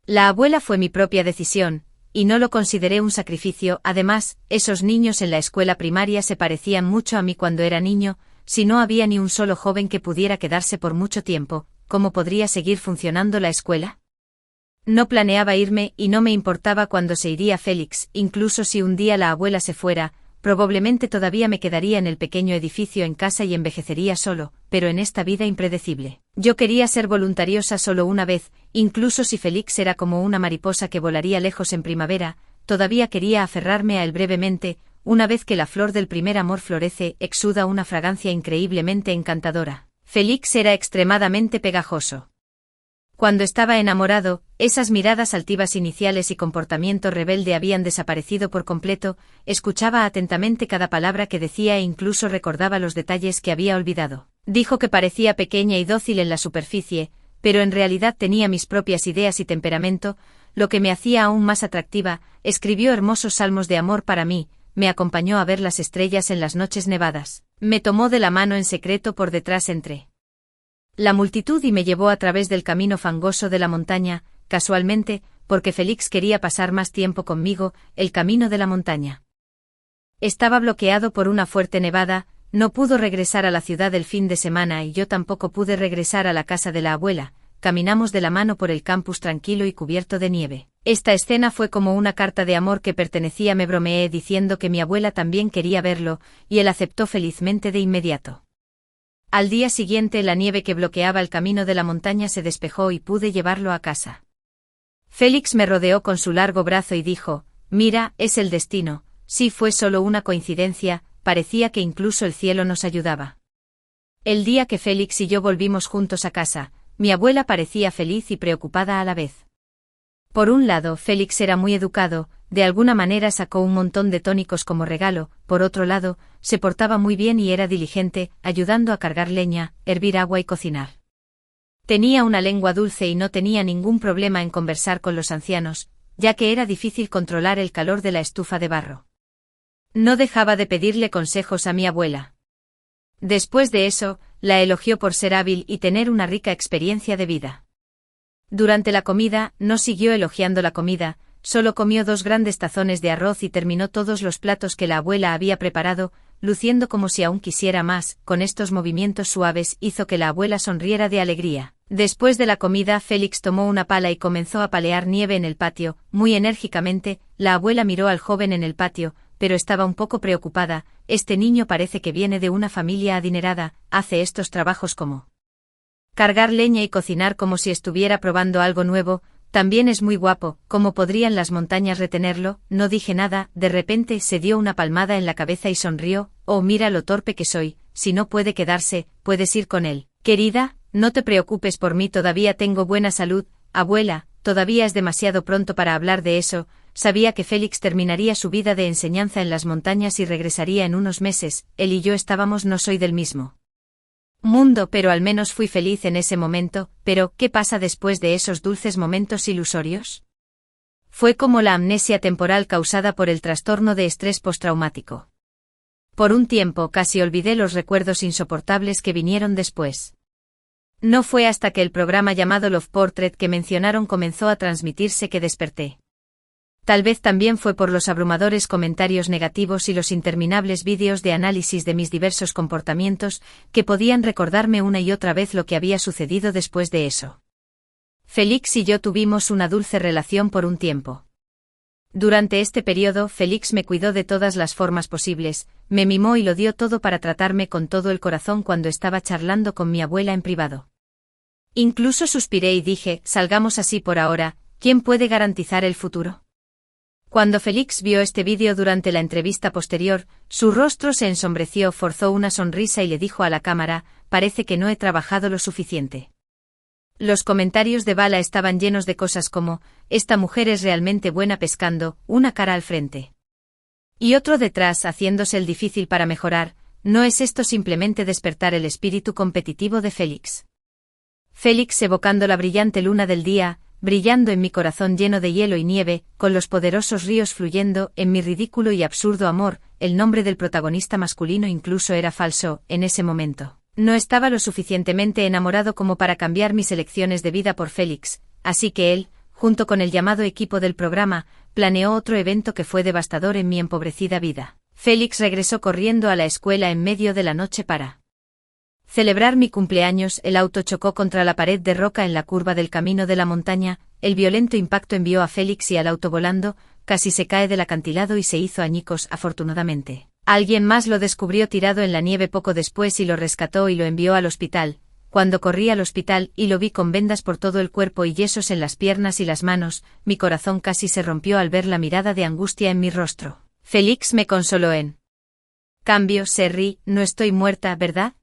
la abuela fue mi propia decisión, y no lo consideré un sacrificio. Además, esos niños en la escuela primaria se parecían mucho a mí cuando era niño. Si no había ni un solo joven que pudiera quedarse por mucho tiempo, ¿cómo podría seguir funcionando la escuela? No planeaba irme y no me importaba cuándo se iría Félix. Incluso si un día la abuela se fuera, probablemente todavía me quedaría en el pequeño edificio en casa y envejecería solo, pero en esta vida impredecible. Yo quería ser voluntariosa solo una vez. Incluso si Félix era como una mariposa que volaría lejos en primavera, todavía quería aferrarme a él brevemente. Una vez que la flor del primer amor florece, exuda una fragancia increíblemente encantadora. Félix era extremadamente pegajoso. Cuando estaba enamorado, esas miradas altivas iniciales y comportamiento rebelde habían desaparecido por completo. Escuchaba atentamente cada palabra que decía e incluso recordaba los detalles que había olvidado. Dijo que parecía pequeña y dócil en la superficie, pero en realidad tenía mis propias ideas y temperamento, lo que me hacía aún más atractiva. Escribió hermosos salmos de amor para mí, me acompañó a ver las estrellas en las noches nevadas, me tomó de la mano en secreto por detrás entre la multitud y me llevó a través del camino fangoso de la montaña, casualmente, porque Félix quería pasar más tiempo conmigo. El camino de la montaña estaba bloqueado por una fuerte nevada. No pudo regresar a la ciudad el fin de semana y yo tampoco pude regresar a la casa de la abuela. Caminamos de la mano por el campus tranquilo y cubierto de nieve. Esta escena fue como una carta de amor que pertenecía. Me bromeé diciendo que mi abuela también quería verlo, y él aceptó felizmente de inmediato. Al día siguiente la nieve que bloqueaba el camino de la montaña se despejó y pude llevarlo a casa. Félix me rodeó con su largo brazo y dijo: mira, es el destino. Sí, fue solo una coincidencia. parecía que incluso el cielo nos ayudaba. El día que Félix y yo volvimos juntos a casa, mi abuela parecía feliz y preocupada a la vez. Por un lado, Félix era muy educado, de alguna manera sacó un montón de tónicos como regalo, por otro lado, se portaba muy bien y era diligente, ayudando a cargar leña, hervir agua y cocinar. Tenía una lengua dulce y no tenía ningún problema en conversar con los ancianos, ya que era difícil controlar el calor de la estufa de barro. No dejaba de pedirle consejos a mi abuela. Después de eso, la elogió por ser hábil y tener una rica experiencia de vida. Durante la comida, no siguió elogiando la comida, solo comió 2 grandes tazones de arroz y terminó todos los platos que la abuela había preparado, luciendo como si aún quisiera más. Con estos movimientos suaves hizo que la abuela sonriera de alegría. Después de la comida, Félix tomó una pala y comenzó a palear nieve en el patio, muy enérgicamente. La abuela miró al joven en el patio, pero estaba un poco preocupada. Este niño parece que viene de una familia adinerada, hace estos trabajos como cargar leña y cocinar como si estuviera probando algo nuevo. También es muy guapo. ¿Cómo podrían las montañas retenerlo? No dije nada. De repente se dio una palmada en la cabeza y sonrió. Oh, mira lo torpe que soy. Si no puede quedarse, puedes ir con él. Querida, no te preocupes por mí, todavía tengo buena salud. Abuela, todavía es demasiado pronto para hablar de eso. Sabía que Félix terminaría su vida de enseñanza en las montañas y regresaría en unos meses. Él y yo estábamos, no soy del mismo mundo, pero al menos fui feliz en ese momento. Pero, ¿qué pasa después de esos dulces momentos ilusorios? Fue como la amnesia temporal causada por el trastorno de estrés postraumático. Por un tiempo casi olvidé los recuerdos insoportables que vinieron después. No fue hasta que el programa llamado Love Portrait que mencionaron comenzó a transmitirse que desperté. Tal vez también fue por los abrumadores comentarios negativos y los interminables vídeos de análisis de mis diversos comportamientos, que podían recordarme una y otra vez lo que había sucedido después de eso. Félix y yo tuvimos una dulce relación por un tiempo. Durante este periodo, Félix me cuidó de todas las formas posibles, me mimó y lo dio todo para tratarme con todo el corazón cuando estaba charlando con mi abuela en privado. Incluso suspiré y dije, salgamos así por ahora, ¿quién puede garantizar el futuro? Cuando Félix vio este vídeo durante la entrevista posterior, su rostro se ensombreció, forzó una sonrisa y le dijo a la cámara, parece que no he trabajado lo suficiente. Los comentarios de Bala estaban llenos de cosas como, esta mujer es realmente buena pescando, una cara al frente. Y otro detrás haciéndose el difícil para mejorar, ¿no es esto simplemente despertar el espíritu competitivo de Félix? Félix evocando la brillante luna del día, brillando en mi corazón lleno de hielo y nieve, con los poderosos ríos fluyendo, en mi ridículo y absurdo amor. El nombre del protagonista masculino incluso era falso, en ese momento. No estaba lo suficientemente enamorado como para cambiar mis elecciones de vida por Félix, así que él, junto con el llamado equipo del programa, planeó otro evento que fue devastador en mi empobrecida vida. Félix regresó corriendo a la escuela en medio de la noche para celebrar mi cumpleaños. El auto chocó contra la pared de roca en la curva del camino de la montaña. El violento impacto envió a Félix y al auto volando, casi se cae del acantilado y se hizo añicos. Afortunadamente, alguien más lo descubrió tirado en la nieve poco después y lo rescató y lo envió al hospital. Cuando corrí al hospital y lo vi con vendas por todo el cuerpo y yesos en las piernas y las manos, mi corazón casi se rompió al ver la mirada de angustia en mi rostro. Félix me consoló en cambio, Serri, no estoy muerta, ¿verdad?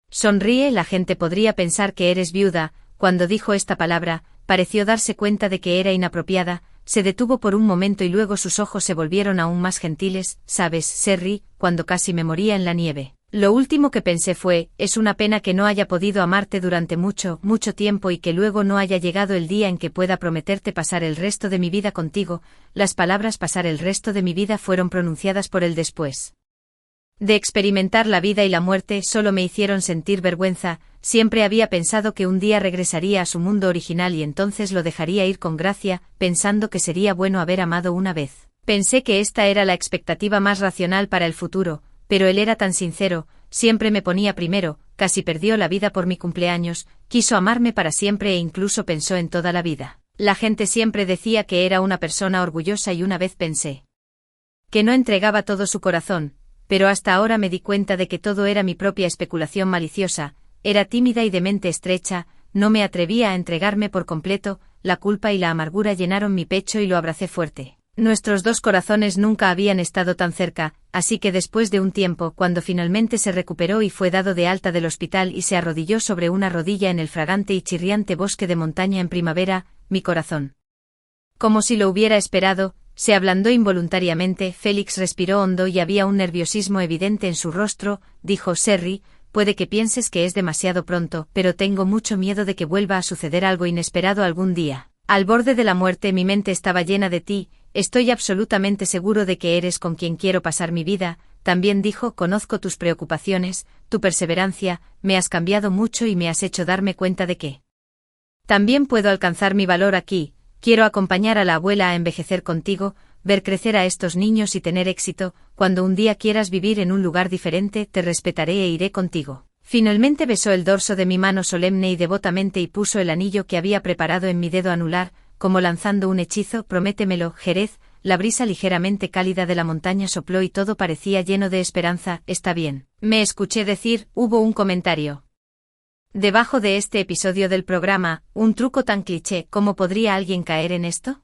Sonríe, la gente podría pensar que eres viuda. Cuando dijo esta palabra, pareció darse cuenta de que era inapropiada, se detuvo por un momento y luego sus ojos se volvieron aún más gentiles. Sabes, Serri, cuando casi me moría en la nieve, lo último que pensé fue, es una pena que no haya podido amarte durante mucho, mucho tiempo y que luego no haya llegado el día en que pueda prometerte pasar el resto de mi vida contigo. Las palabras pasar el resto de mi vida fueron pronunciadas por él después de experimentar la vida y la muerte. Solo me hicieron sentir vergüenza. Siempre había pensado que un día regresaría a su mundo original y entonces lo dejaría ir con gracia, pensando que sería bueno haber amado una vez. Pensé que esta era la expectativa más racional para el futuro, pero él era tan sincero, siempre me ponía primero, casi perdió la vida por mi cumpleaños, quiso amarme para siempre e incluso pensó en toda la vida. La gente siempre decía que era una persona orgullosa y una vez pensé que no entregaba todo su corazón, pero hasta ahora me di cuenta de que todo era mi propia especulación maliciosa. Era tímida y de mente estrecha, no me atrevía a entregarme por completo. La culpa y la amargura llenaron mi pecho y lo abracé fuerte. Nuestros dos corazones nunca habían estado tan cerca, así que después de un tiempo, cuando finalmente se recuperó y fue dado de alta del hospital y se arrodilló sobre una rodilla en el fragante y chirriante bosque de montaña en primavera, mi corazón, como si lo hubiera esperado, se ablandó involuntariamente. Félix respiró hondo y había un nerviosismo evidente en su rostro. Dijo: Serry, puede que pienses que es demasiado pronto, pero tengo mucho miedo de que vuelva a suceder algo inesperado algún día. Al borde de la muerte mi mente estaba llena de ti. Estoy absolutamente seguro de que eres con quien quiero pasar mi vida. También dijo: conozco tus preocupaciones, tu perseverancia, me has cambiado mucho y me has hecho darme cuenta de que también puedo alcanzar mi valor aquí. Quiero acompañar a la abuela a envejecer contigo, ver crecer a estos niños y tener éxito. Cuando un día quieras vivir en un lugar diferente, te respetaré e iré contigo. Finalmente besó el dorso de mi mano solemne y devotamente y puso el anillo que había preparado en mi dedo anular, como lanzando un hechizo. Prométemelo, Jerez. La brisa ligeramente cálida de la montaña sopló y todo parecía lleno de esperanza. Está bien, me escuché decir. Hubo un comentario debajo de este episodio del programa: un truco tan cliché, ¿cómo podría alguien caer en esto?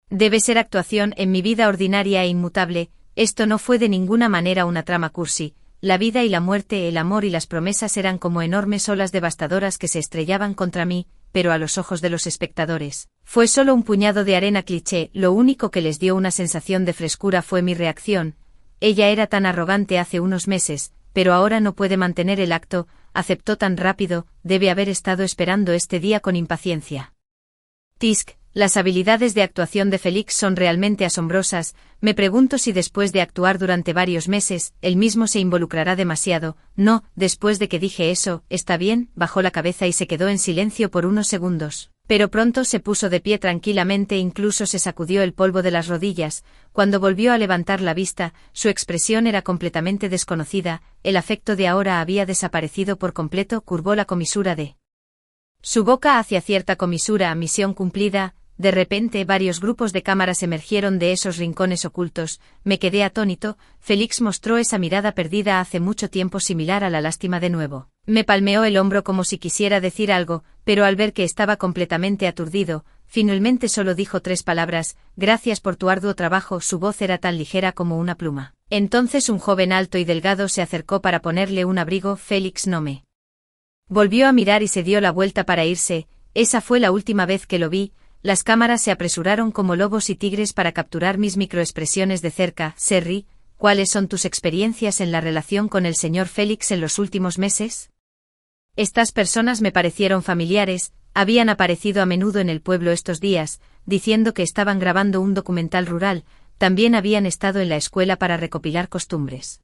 Debe ser actuación. En mi vida ordinaria e inmutable, esto no fue de ninguna manera una trama cursi. La vida y la muerte, el amor y las promesas eran como enormes olas devastadoras que se estrellaban contra mí, pero a los ojos de los espectadores fue solo un puñado de arena cliché. Lo único que les dio una sensación de frescura fue mi reacción. Ella era tan arrogante hace unos meses, pero ahora no puede mantener el acto. Aceptó tan rápido, debe haber estado esperando este día con impaciencia. Tisk, las habilidades de actuación de Félix son realmente asombrosas. Me pregunto si después de actuar durante varios meses, él mismo se involucrará demasiado. No, después de que dije eso, está bien. Bajó la cabeza y se quedó en silencio por unos segundos. Pero pronto se puso de pie tranquilamente, incluso se sacudió el polvo de las rodillas. Cuando volvió a levantar la vista, su expresión era completamente desconocida. El afecto de ahora había desaparecido por completo. Curvó la comisura de su boca hacia cierta comisura. Misión cumplida. De repente varios grupos de cámaras emergieron de esos rincones ocultos. Me quedé atónito. Félix mostró esa mirada perdida hace mucho tiempo, similar a la lástima de nuevo. Me palmeó el hombro como si quisiera decir algo, pero al ver que estaba completamente aturdido, finalmente solo dijo 3 palabras: gracias por tu arduo trabajo. Su voz era tan ligera como una pluma. Entonces un joven alto y delgado se acercó para ponerle un abrigo. Félix no me volvió a mirar y se dio la vuelta para irse. Esa fue la última vez que lo vi. Las cámaras se apresuraron como lobos y tigres para capturar mis microexpresiones de cerca. Serry, ¿cuáles son tus experiencias en la relación con el señor Félix en los últimos meses? Estas personas me parecieron familiares. Habían aparecido a menudo en el pueblo estos días, diciendo que estaban grabando un documental rural. También habían estado en la escuela para recopilar costumbres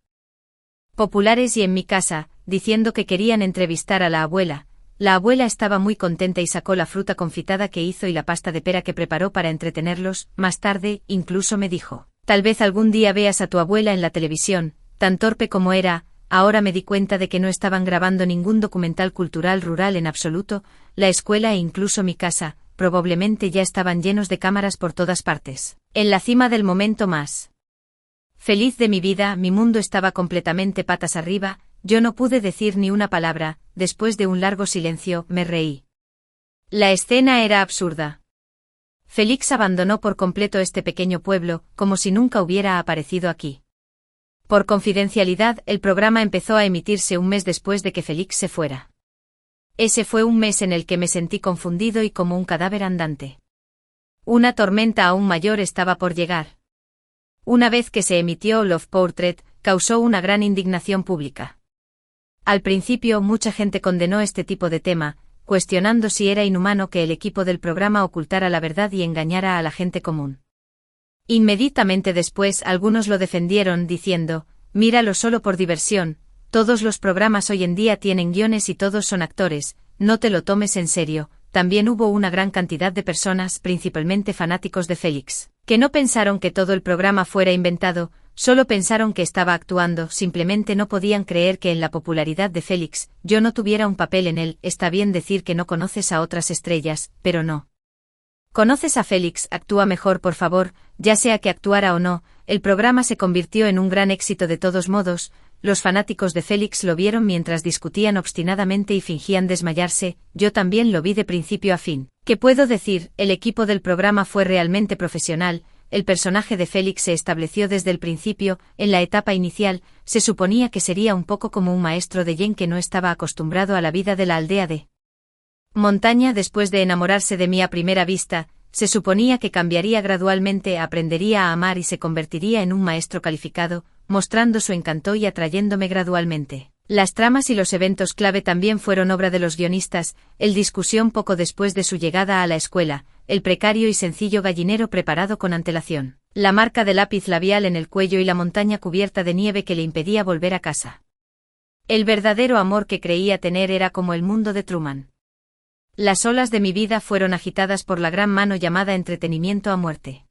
populares y en mi casa, diciendo que querían entrevistar a la abuela. La abuela estaba muy contenta y sacó la fruta confitada que hizo y la pasta de pera que preparó para entretenerlos. Más tarde, incluso me dijo: tal vez algún día veas a tu abuela en la televisión. Tan torpe como era, ahora me di cuenta de que no estaban grabando ningún documental cultural rural en absoluto. La escuela e incluso mi casa, probablemente ya estaban llenos de cámaras por todas partes. En la cima del momento más feliz de mi vida, mi mundo estaba completamente patas arriba. Yo no pude decir ni una palabra. Después de un largo silencio, me reí. La escena era absurda. Félix abandonó por completo este pequeño pueblo, como si nunca hubiera aparecido aquí. Por confidencialidad, el programa empezó a emitirse un mes después de que Félix se fuera. Ese fue un mes en el que me sentí confundido y como un cadáver andante. Una tormenta aún mayor estaba por llegar. Una vez que se emitió Love Portrait, causó una gran indignación pública. Al principio mucha gente condenó este tipo de tema, cuestionando si era inhumano que el equipo del programa ocultara la verdad y engañara a la gente común. Inmediatamente después algunos lo defendieron diciendo: míralo solo por diversión, todos los programas hoy en día tienen guiones y todos son actores, no te lo tomes en serio. También hubo una gran cantidad de personas, principalmente fanáticos de Félix, que no pensaron que todo el programa fuera inventado, solo pensaron que estaba actuando. Simplemente no podían creer que en la popularidad de Félix, yo no tuviera un papel en él. Está bien decir que no conoces a otras estrellas, pero no conoces a Félix. Actúa mejor, por favor. Ya sea que actuara o no, el programa se convirtió en un gran éxito de todos modos. Los fanáticos de Félix lo vieron mientras discutían obstinadamente y fingían desmayarse. Yo también lo vi de principio a fin. ¿Qué puedo decir? El equipo del programa fue realmente profesional. el personaje de Félix se estableció desde el principio. En la etapa inicial, se suponía que sería un poco como un maestro de yen que no estaba acostumbrado a la vida de la aldea de montaña después de enamorarse de mí a primera vista. Se suponía que cambiaría gradualmente, aprendería a amar y se convertiría en un maestro calificado, mostrando su encanto y atrayéndome gradualmente. Las tramas y los eventos clave también fueron obra de los guionistas. El discusión poco después de su llegada a la escuela, el precario y sencillo gallinero preparado con antelación, la marca de lápiz labial en el cuello y la montaña cubierta de nieve que le impedía volver a casa. El verdadero amor que creía tener era como el mundo de Truman. Las olas de mi vida fueron agitadas por la gran mano llamada entretenimiento a muerte.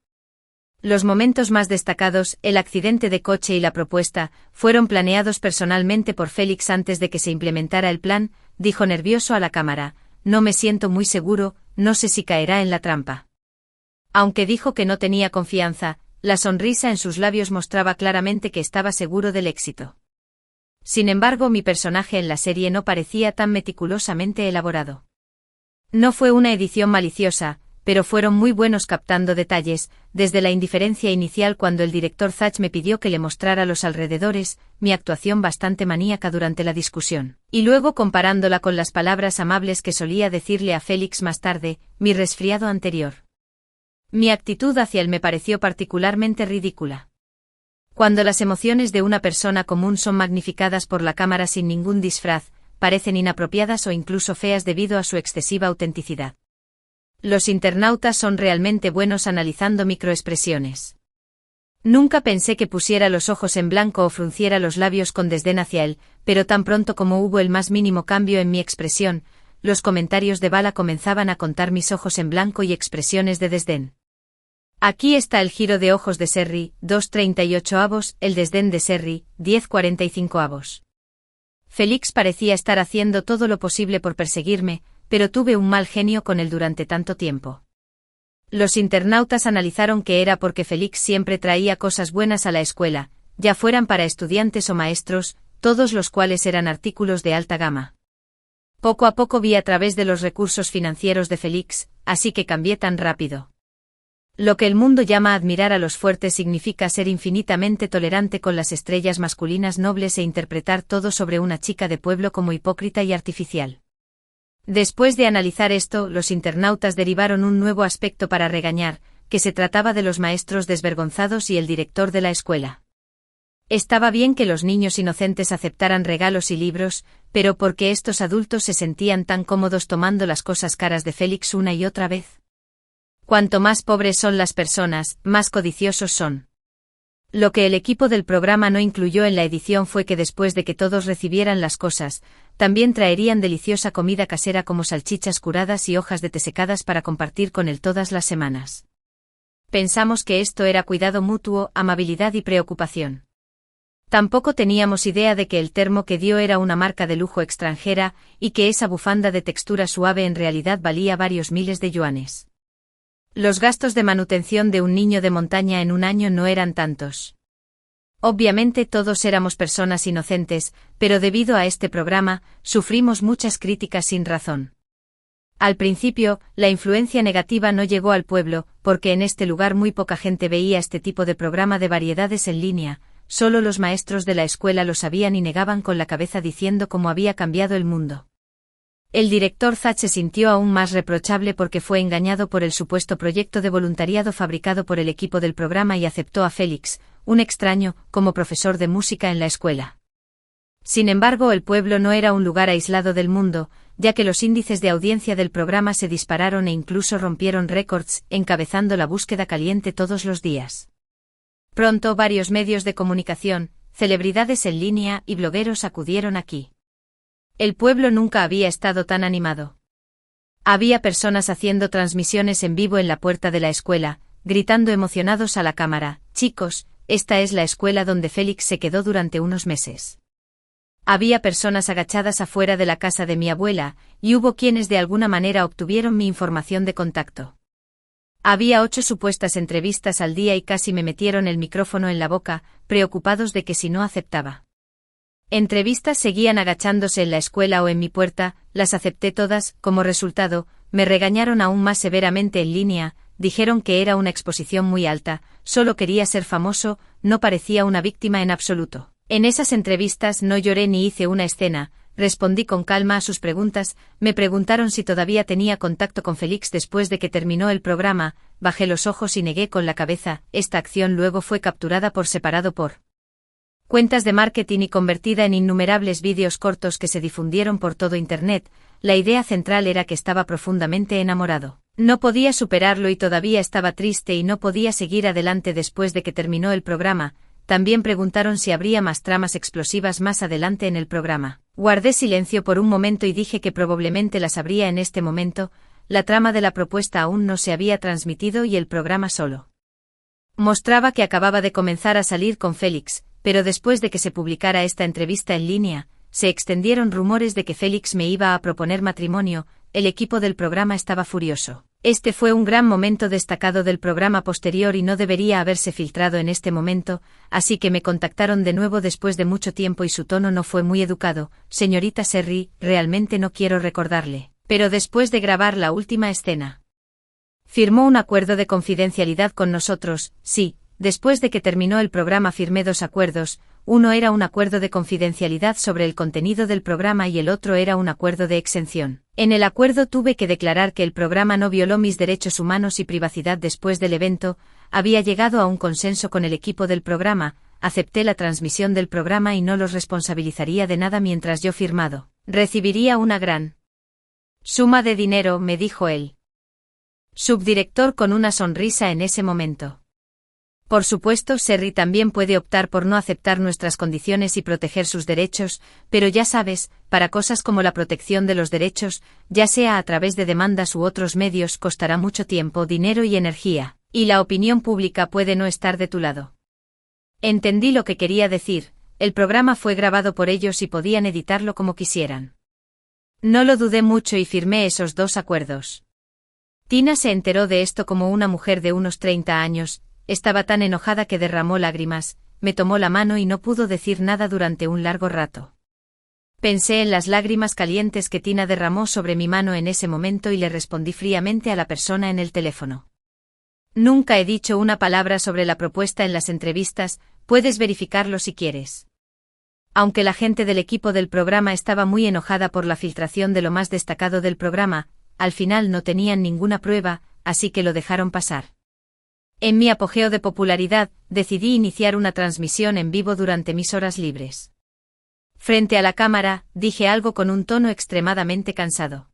Los momentos más destacados, el accidente de coche y la propuesta, fueron planeados personalmente por Félix antes de que se implementara el plan. Dijo nervioso a la cámara: no me siento muy seguro, no sé si caerá en la trampa. Aunque dijo que no tenía confianza, la sonrisa en sus labios mostraba claramente que estaba seguro del éxito. Sin embargo, mi personaje en la serie no parecía tan meticulosamente elaborado. No fue una edición maliciosa, pero fueron muy buenos captando detalles, desde la indiferencia inicial cuando el director Zach me pidió que le mostrara los alrededores, mi actuación bastante maníaca durante la discusión, y luego comparándola con las palabras amables que solía decirle a Félix más tarde, mi resfriado anterior. Mi actitud hacia él me pareció particularmente ridícula. Cuando las emociones de una persona común son magnificadas por la cámara sin ningún disfraz, parecen inapropiadas o incluso feas debido a su excesiva autenticidad. Los internautas son realmente buenos analizando microexpresiones. Nunca pensé que pusiera los ojos en blanco o frunciera los labios con desdén hacia él, pero tan pronto como hubo el más mínimo cambio en mi expresión, los comentarios de bala comenzaban a contar mis ojos en blanco y expresiones de desdén. Aquí está el giro de ojos de Serry, 2,38, el desdén de Serry, 10,45. Félix parecía estar haciendo todo lo posible por perseguirme, pero tuve un mal genio con él durante tanto tiempo. Los internautas analizaron que era porque Félix siempre traía cosas buenas a la escuela, ya fueran para estudiantes o maestros, todos los cuales eran artículos de alta gama. Poco a poco vi a través de los recursos financieros de Félix, así que cambié tan rápido. Lo que el mundo llama admirar a los fuertes significa ser infinitamente tolerante con las estrellas masculinas nobles e interpretar todo sobre una chica de pueblo como hipócrita y artificial. Después de analizar esto, los internautas derivaron un nuevo aspecto para regañar, que se trataba de los maestros desvergonzados y el director de la escuela. Estaba bien que los niños inocentes aceptaran regalos y libros, pero ¿por qué estos adultos se sentían tan cómodos tomando las cosas caras de Félix una y otra vez? Cuanto más pobres son las personas, más codiciosos son. Lo que el equipo del programa no incluyó en la edición fue que después de que todos recibieran las cosas, también traerían deliciosa comida casera como salchichas curadas y hojas de té secadas para compartir con él todas las semanas. Pensamos que esto era cuidado mutuo, amabilidad y preocupación. Tampoco teníamos idea de que el termo que dio era una marca de lujo extranjera, y que esa bufanda de textura suave en realidad valía varios miles de yuanes. Los gastos de manutención de un niño de montaña en un año no eran tantos. Obviamente todos éramos personas inocentes, pero debido a este programa, sufrimos muchas críticas sin razón. Al principio, la influencia negativa no llegó al pueblo, porque en este lugar muy poca gente veía este tipo de programa de variedades en línea, solo los maestros de la escuela lo sabían y negaban con la cabeza diciendo cómo había cambiado el mundo. El director Zach se sintió aún más reprochable porque fue engañado por el supuesto proyecto de voluntariado fabricado por el equipo del programa y aceptó a Félix, un extraño, como profesor de música en la escuela. Sin embargo, el pueblo no era un lugar aislado del mundo, ya que los índices de audiencia del programa se dispararon e incluso rompieron récords, encabezando la búsqueda caliente todos los días. Pronto varios medios de comunicación, celebridades en línea y blogueros acudieron aquí. El pueblo nunca había estado tan animado. Había personas haciendo transmisiones en vivo en la puerta de la escuela, gritando emocionados a la cámara: «Chicos, esta es la escuela donde Félix se quedó durante unos meses». Había personas agachadas afuera de la casa de mi abuela, y hubo quienes de alguna manera obtuvieron mi información de contacto. Había 8 supuestas entrevistas al día y casi me metieron el micrófono en la boca, preocupados de que si no aceptaba. Entrevistas seguían agachándose en la escuela o en mi puerta, las acepté todas. Como resultado, me regañaron aún más severamente en línea, dijeron que era una exposición muy alta, solo quería ser famoso, no parecía una víctima en absoluto. En esas entrevistas no lloré ni hice una escena, respondí con calma a sus preguntas, me preguntaron si todavía tenía contacto con Félix después de que terminó el programa, bajé los ojos y negué con la cabeza. Esta acción luego fue capturada por separado por cuentas de marketing y convertida en innumerables vídeos cortos que se difundieron por todo Internet. La idea central era que estaba profundamente enamorado. No podía superarlo y todavía estaba triste y no podía seguir adelante después de que terminó el programa. También preguntaron si habría más tramas explosivas más adelante en el programa. Guardé silencio por un momento y dije que probablemente las habría en este momento. La trama de la propuesta aún no se había transmitido y el programa solo mostraba que acababa de comenzar a salir con Félix, pero después de que se publicara esta entrevista en línea, se extendieron rumores de que Félix me iba a proponer matrimonio. El equipo del programa estaba furioso. Este fue un gran momento destacado del programa posterior y no debería haberse filtrado en este momento, así que me contactaron de nuevo después de mucho tiempo y su tono no fue muy educado. Señorita Serry, realmente no quiero recordarle, pero después de grabar la última escena, firmó un acuerdo de confidencialidad con nosotros. Sí, después de que terminó el programa firmé 2 acuerdos. Uno era un acuerdo de confidencialidad sobre el contenido del programa y el otro era un acuerdo de exención. En el acuerdo tuve que declarar que el programa no violó mis derechos humanos y privacidad después del evento. Había llegado a un consenso con el equipo del programa, acepté la transmisión del programa y no los responsabilizaría de nada mientras yo firmado recibiría una gran suma de dinero, me dijo el subdirector con una sonrisa en ese momento. Por supuesto, Serry también puede optar por no aceptar nuestras condiciones y proteger sus derechos, pero ya sabes, para cosas como la protección de los derechos, ya sea a través de demandas u otros medios, costará mucho tiempo, dinero y energía, y la opinión pública puede no estar de tu lado. Entendí lo que quería decir. El programa fue grabado por ellos y podían editarlo como quisieran. No lo dudé mucho y firmé esos 2 acuerdos. Tina se enteró de esto como una mujer de unos 30 años, estaba tan enojada que derramó lágrimas, me tomó la mano y no pudo decir nada durante un largo rato. Pensé en las lágrimas calientes que Tina derramó sobre mi mano en ese momento y le respondí fríamente a la persona en el teléfono. Nunca he dicho una palabra sobre la propuesta en las entrevistas, puedes verificarlo si quieres. Aunque la gente del equipo del programa estaba muy enojada por la filtración de lo más destacado del programa, al final no tenían ninguna prueba, así que lo dejaron pasar. En mi apogeo de popularidad, decidí iniciar una transmisión en vivo durante mis horas libres. Frente a la cámara, dije algo con un tono extremadamente cansado.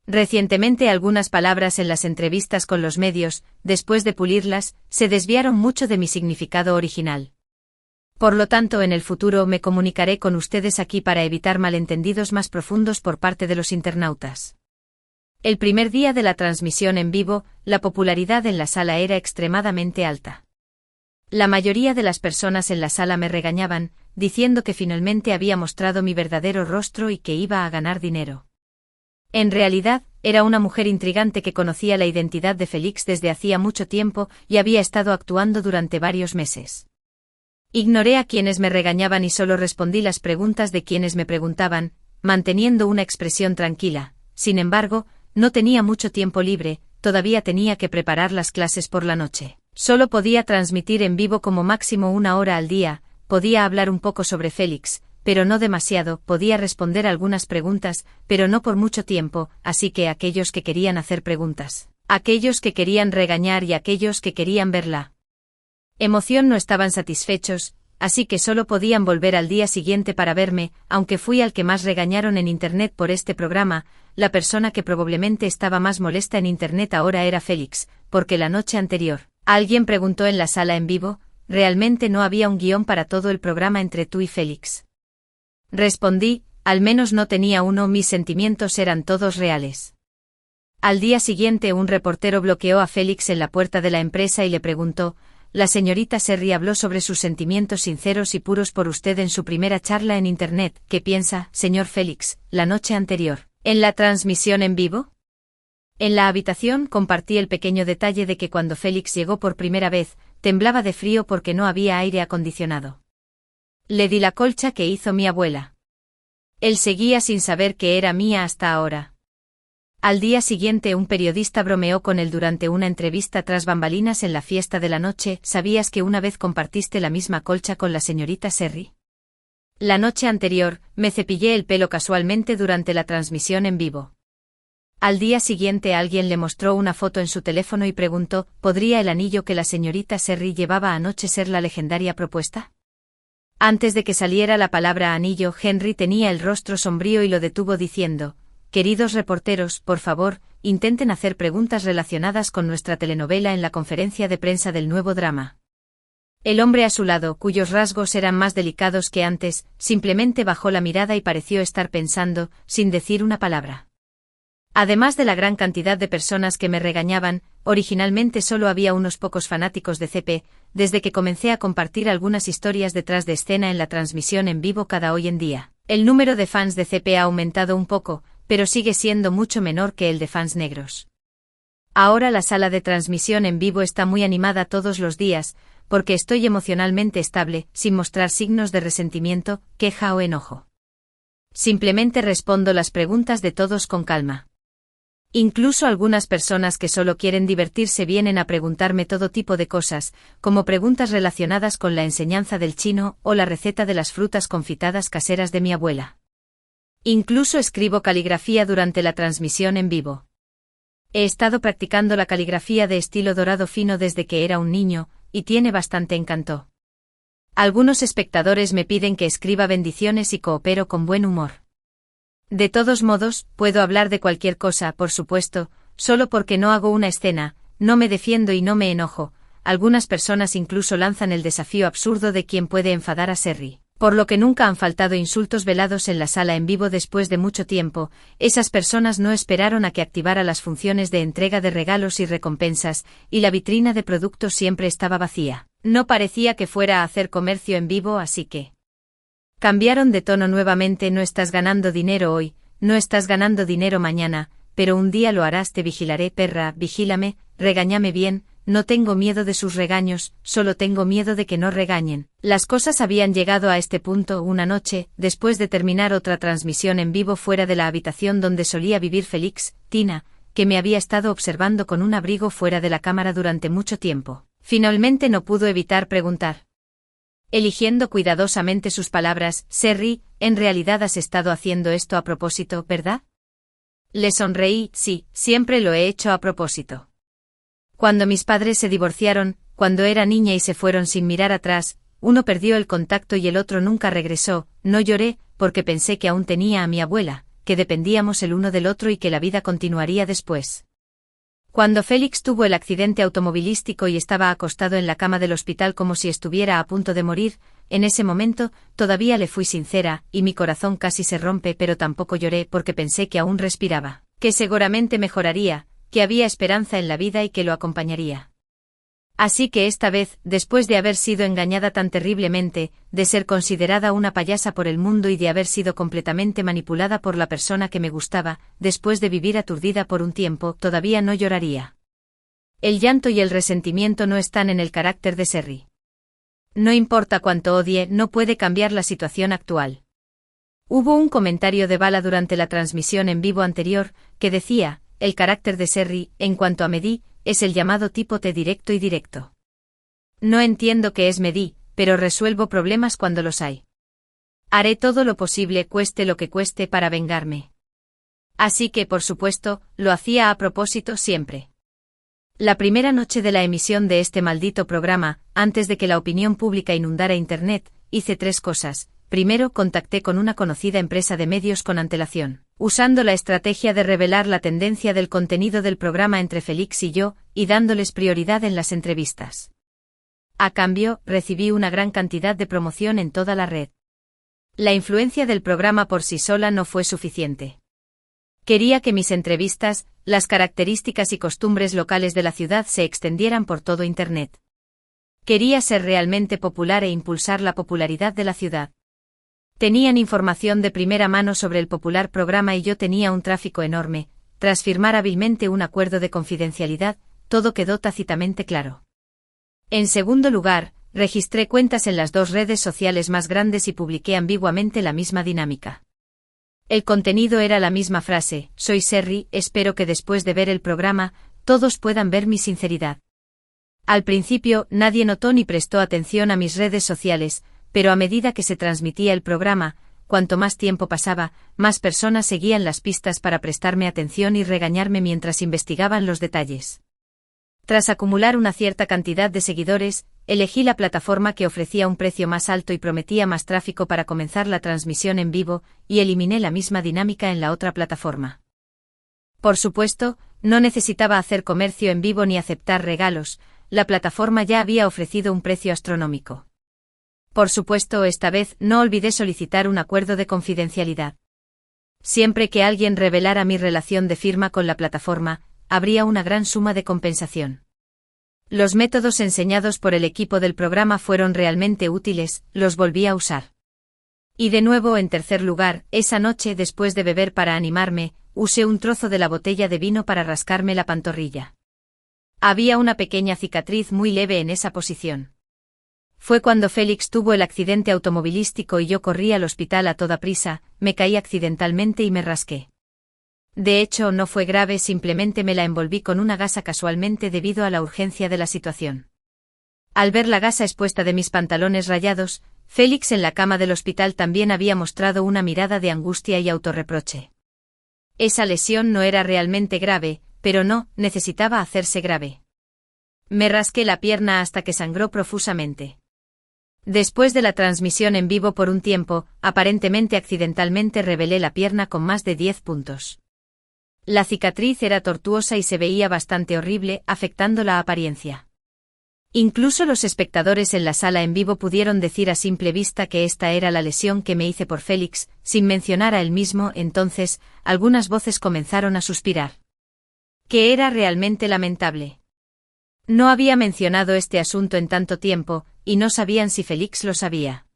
Recientemente algunas palabras en las entrevistas con los medios, después de pulirlas, se desviaron mucho de mi significado original. Por lo tanto, en el futuro me comunicaré con ustedes aquí para evitar malentendidos más profundos por parte de los internautas. El primer día de la transmisión en vivo, la popularidad en la sala era extremadamente alta. La mayoría de las personas en la sala me regañaban, diciendo que finalmente había mostrado mi verdadero rostro y que iba a ganar dinero. En realidad, era una mujer intrigante que conocía la identidad de Félix desde hacía mucho tiempo y había estado actuando durante varios meses. Ignoré a quienes me regañaban y solo respondí las preguntas de quienes me preguntaban, manteniendo una expresión tranquila. Sin embargo, no tenía mucho tiempo libre, todavía tenía que preparar las clases por la noche. Solo podía transmitir en vivo como máximo 1 hora al día, podía hablar un poco sobre Félix, pero no demasiado, podía responder algunas preguntas, pero no por mucho tiempo, así que aquellos que querían hacer preguntas, aquellos que querían regañar y aquellos que querían verla emoción no estaban satisfechos, así que solo podían volver al día siguiente para verme, aunque fui al que más regañaron en Internet por este programa. La persona que probablemente estaba más molesta en Internet ahora era Félix, porque la noche anterior, alguien preguntó en la sala en vivo, ¿realmente no había un guión para todo el programa entre tú y Félix? Respondí, al menos no tenía uno, mis sentimientos eran todos reales. Al día siguiente un reportero bloqueó a Félix en la puerta de la empresa y le preguntó, la señorita Serry habló sobre sus sentimientos sinceros y puros por usted en su primera charla en Internet. ¿Qué piensa, señor Félix, la noche anterior, en la transmisión en vivo? En la habitación compartí el pequeño detalle de que cuando Félix llegó por primera vez, temblaba de frío porque no había aire acondicionado. Le di la colcha que hizo mi abuela. Él seguía sin saber que era mía hasta ahora. Al día siguiente un periodista bromeó con él durante una entrevista tras bambalinas en la fiesta de la noche. ¿Sabías que una vez compartiste la misma colcha con la señorita Serry? La noche anterior, me cepillé el pelo casualmente durante la transmisión en vivo. Al día siguiente alguien le mostró una foto en su teléfono y preguntó, ¿podría el anillo que la señorita Serry llevaba anoche ser la legendaria propuesta? Antes de que saliera la palabra anillo, Henry tenía el rostro sombrío y lo detuvo diciendo, queridos reporteros, por favor, intenten hacer preguntas relacionadas con nuestra telenovela en la conferencia de prensa del nuevo drama. El hombre a su lado, cuyos rasgos eran más delicados que antes, simplemente bajó la mirada y pareció estar pensando, sin decir una palabra. Además de la gran cantidad de personas que me regañaban, originalmente solo había unos pocos fanáticos de CP, desde que comencé a compartir algunas historias detrás de escena en la transmisión en vivo cada hoy en día. El número de fans de CP ha aumentado un poco, pero sigue siendo mucho menor que el de fans negros. Ahora la sala de transmisión en vivo está muy animada todos los días, porque estoy emocionalmente estable, sin mostrar signos de resentimiento, queja o enojo. Simplemente respondo las preguntas de todos con calma. Incluso algunas personas que solo quieren divertirse vienen a preguntarme todo tipo de cosas, como preguntas relacionadas con la enseñanza del chino o la receta de las frutas confitadas caseras de mi abuela. Incluso escribo caligrafía durante la transmisión en vivo. He estado practicando la caligrafía de estilo dorado fino desde que era un niño, y tiene bastante encanto. Algunos espectadores me piden que escriba bendiciones y coopero con buen humor. De todos modos, puedo hablar de cualquier cosa, por supuesto, solo porque no hago una escena, no me defiendo y no me enojo. Algunas personas incluso lanzan el desafío absurdo de quién puede enfadar a Serry. Por lo que nunca han faltado insultos velados en la sala en vivo después de mucho tiempo. Esas personas no esperaron a que activara las funciones de entrega de regalos y recompensas, y la vitrina de productos siempre estaba vacía. No parecía que fuera a hacer comercio en vivo, así que cambiaron de tono nuevamente. No estás ganando dinero hoy, no estás ganando dinero mañana, pero un día lo harás. Te vigilaré, perra, vigílame, regáñame bien. No tengo miedo de sus regaños, solo tengo miedo de que no regañen. Las cosas habían llegado a este punto una noche, después de terminar otra transmisión en vivo fuera de la habitación donde solía vivir Félix, Tina, que me había estado observando con un abrigo fuera de la cámara durante mucho tiempo. Finalmente no pudo evitar preguntar, eligiendo cuidadosamente sus palabras, Serry, en realidad has estado haciendo esto a propósito, ¿verdad? Le sonreí, sí, siempre lo he hecho a propósito. Cuando mis padres se divorciaron, cuando era niña y se fueron sin mirar atrás, uno perdió el contacto y el otro nunca regresó. No lloré, porque pensé que aún tenía a mi abuela, que dependíamos el uno del otro y que la vida continuaría después. Cuando Félix tuvo el accidente automovilístico y estaba acostado en la cama del hospital como si estuviera a punto de morir, en ese momento, todavía le fui sincera, y mi corazón casi se rompe, pero tampoco lloré porque pensé que aún respiraba, que seguramente mejoraría, que había esperanza en la vida y que lo acompañaría. Así que esta vez, después de haber sido engañada tan terriblemente, de ser considerada una payasa por el mundo y de haber sido completamente manipulada por la persona que me gustaba, después de vivir aturdida por un tiempo, todavía no lloraría. El llanto y el resentimiento no están en el carácter de Serry. No importa cuánto odie, no puede cambiar la situación actual. Hubo un comentario de Bala durante la transmisión en vivo anterior, que decía, el carácter de Serry, en cuanto a Mehdi, es el llamado tipo T directo y directo. No entiendo qué es Mehdi, pero resuelvo problemas cuando los hay. Haré todo lo posible, cueste lo que cueste, para vengarme. Así que, por supuesto, lo hacía a propósito siempre. La primera noche de la emisión de este maldito programa, antes de que la opinión pública inundara Internet, hice 3 cosas. Primero, contacté con una conocida empresa de medios con antelación, usando la estrategia de revelar la tendencia del contenido del programa entre Félix y yo, y dándoles prioridad en las entrevistas. A cambio, recibí una gran cantidad de promoción en toda la red. La influencia del programa por sí sola no fue suficiente. Quería que mis entrevistas, las características y costumbres locales de la ciudad se extendieran por todo Internet. Quería ser realmente popular e impulsar la popularidad de la ciudad. Tenían información de primera mano sobre el popular programa y yo tenía un tráfico enorme. Tras firmar hábilmente un acuerdo de confidencialidad, todo quedó tácitamente claro. En segundo lugar, registré cuentas en las 2 redes sociales más grandes y publiqué ambiguamente la misma dinámica. El contenido era la misma frase: soy Serri, espero que después de ver el programa, todos puedan ver mi sinceridad. Al principio, nadie notó ni prestó atención a mis redes sociales, pero a medida que se transmitía el programa, cuanto más tiempo pasaba, más personas seguían las pistas para prestarme atención y regañarme mientras investigaban los detalles. Tras acumular una cierta cantidad de seguidores, elegí la plataforma que ofrecía un precio más alto y prometía más tráfico para comenzar la transmisión en vivo, y eliminé la misma dinámica en la otra plataforma. Por supuesto, no necesitaba hacer comercio en vivo ni aceptar regalos, la plataforma ya había ofrecido un precio astronómico. Por supuesto, esta vez no olvidé solicitar un acuerdo de confidencialidad. Siempre que alguien revelara mi relación de firma con la plataforma, habría una gran suma de compensación. Los métodos enseñados por el equipo del programa fueron realmente útiles, los volví a usar. Y de nuevo, en tercer lugar, esa noche, después de beber para animarme, usé un trozo de la botella de vino para rascarme la pantorrilla. Había una pequeña cicatriz muy leve en esa posición. Fue cuando Félix tuvo el accidente automovilístico y yo corrí al hospital a toda prisa, me caí accidentalmente y me rasqué. De hecho, no fue grave, simplemente me la envolví con una gasa casualmente debido a la urgencia de la situación. Al ver la gasa expuesta de mis pantalones rayados, Félix en la cama del hospital también había mostrado una mirada de angustia y autorreproche. Esa lesión no era realmente grave, pero no necesitaba hacerse grave. Me rasqué la pierna hasta que sangró profusamente. Después de la transmisión en vivo por un tiempo, aparentemente accidentalmente revelé la pierna con más de 10 puntos. La cicatriz era tortuosa y se veía bastante horrible, afectando la apariencia. Incluso los espectadores en la sala en vivo pudieron decir a simple vista que esta era la lesión que me hice por Félix, sin mencionar a él mismo. Entonces, algunas voces comenzaron a suspirar. Que era realmente lamentable. No había mencionado este asunto en tanto tiempo, y no sabían si Félix lo sabía.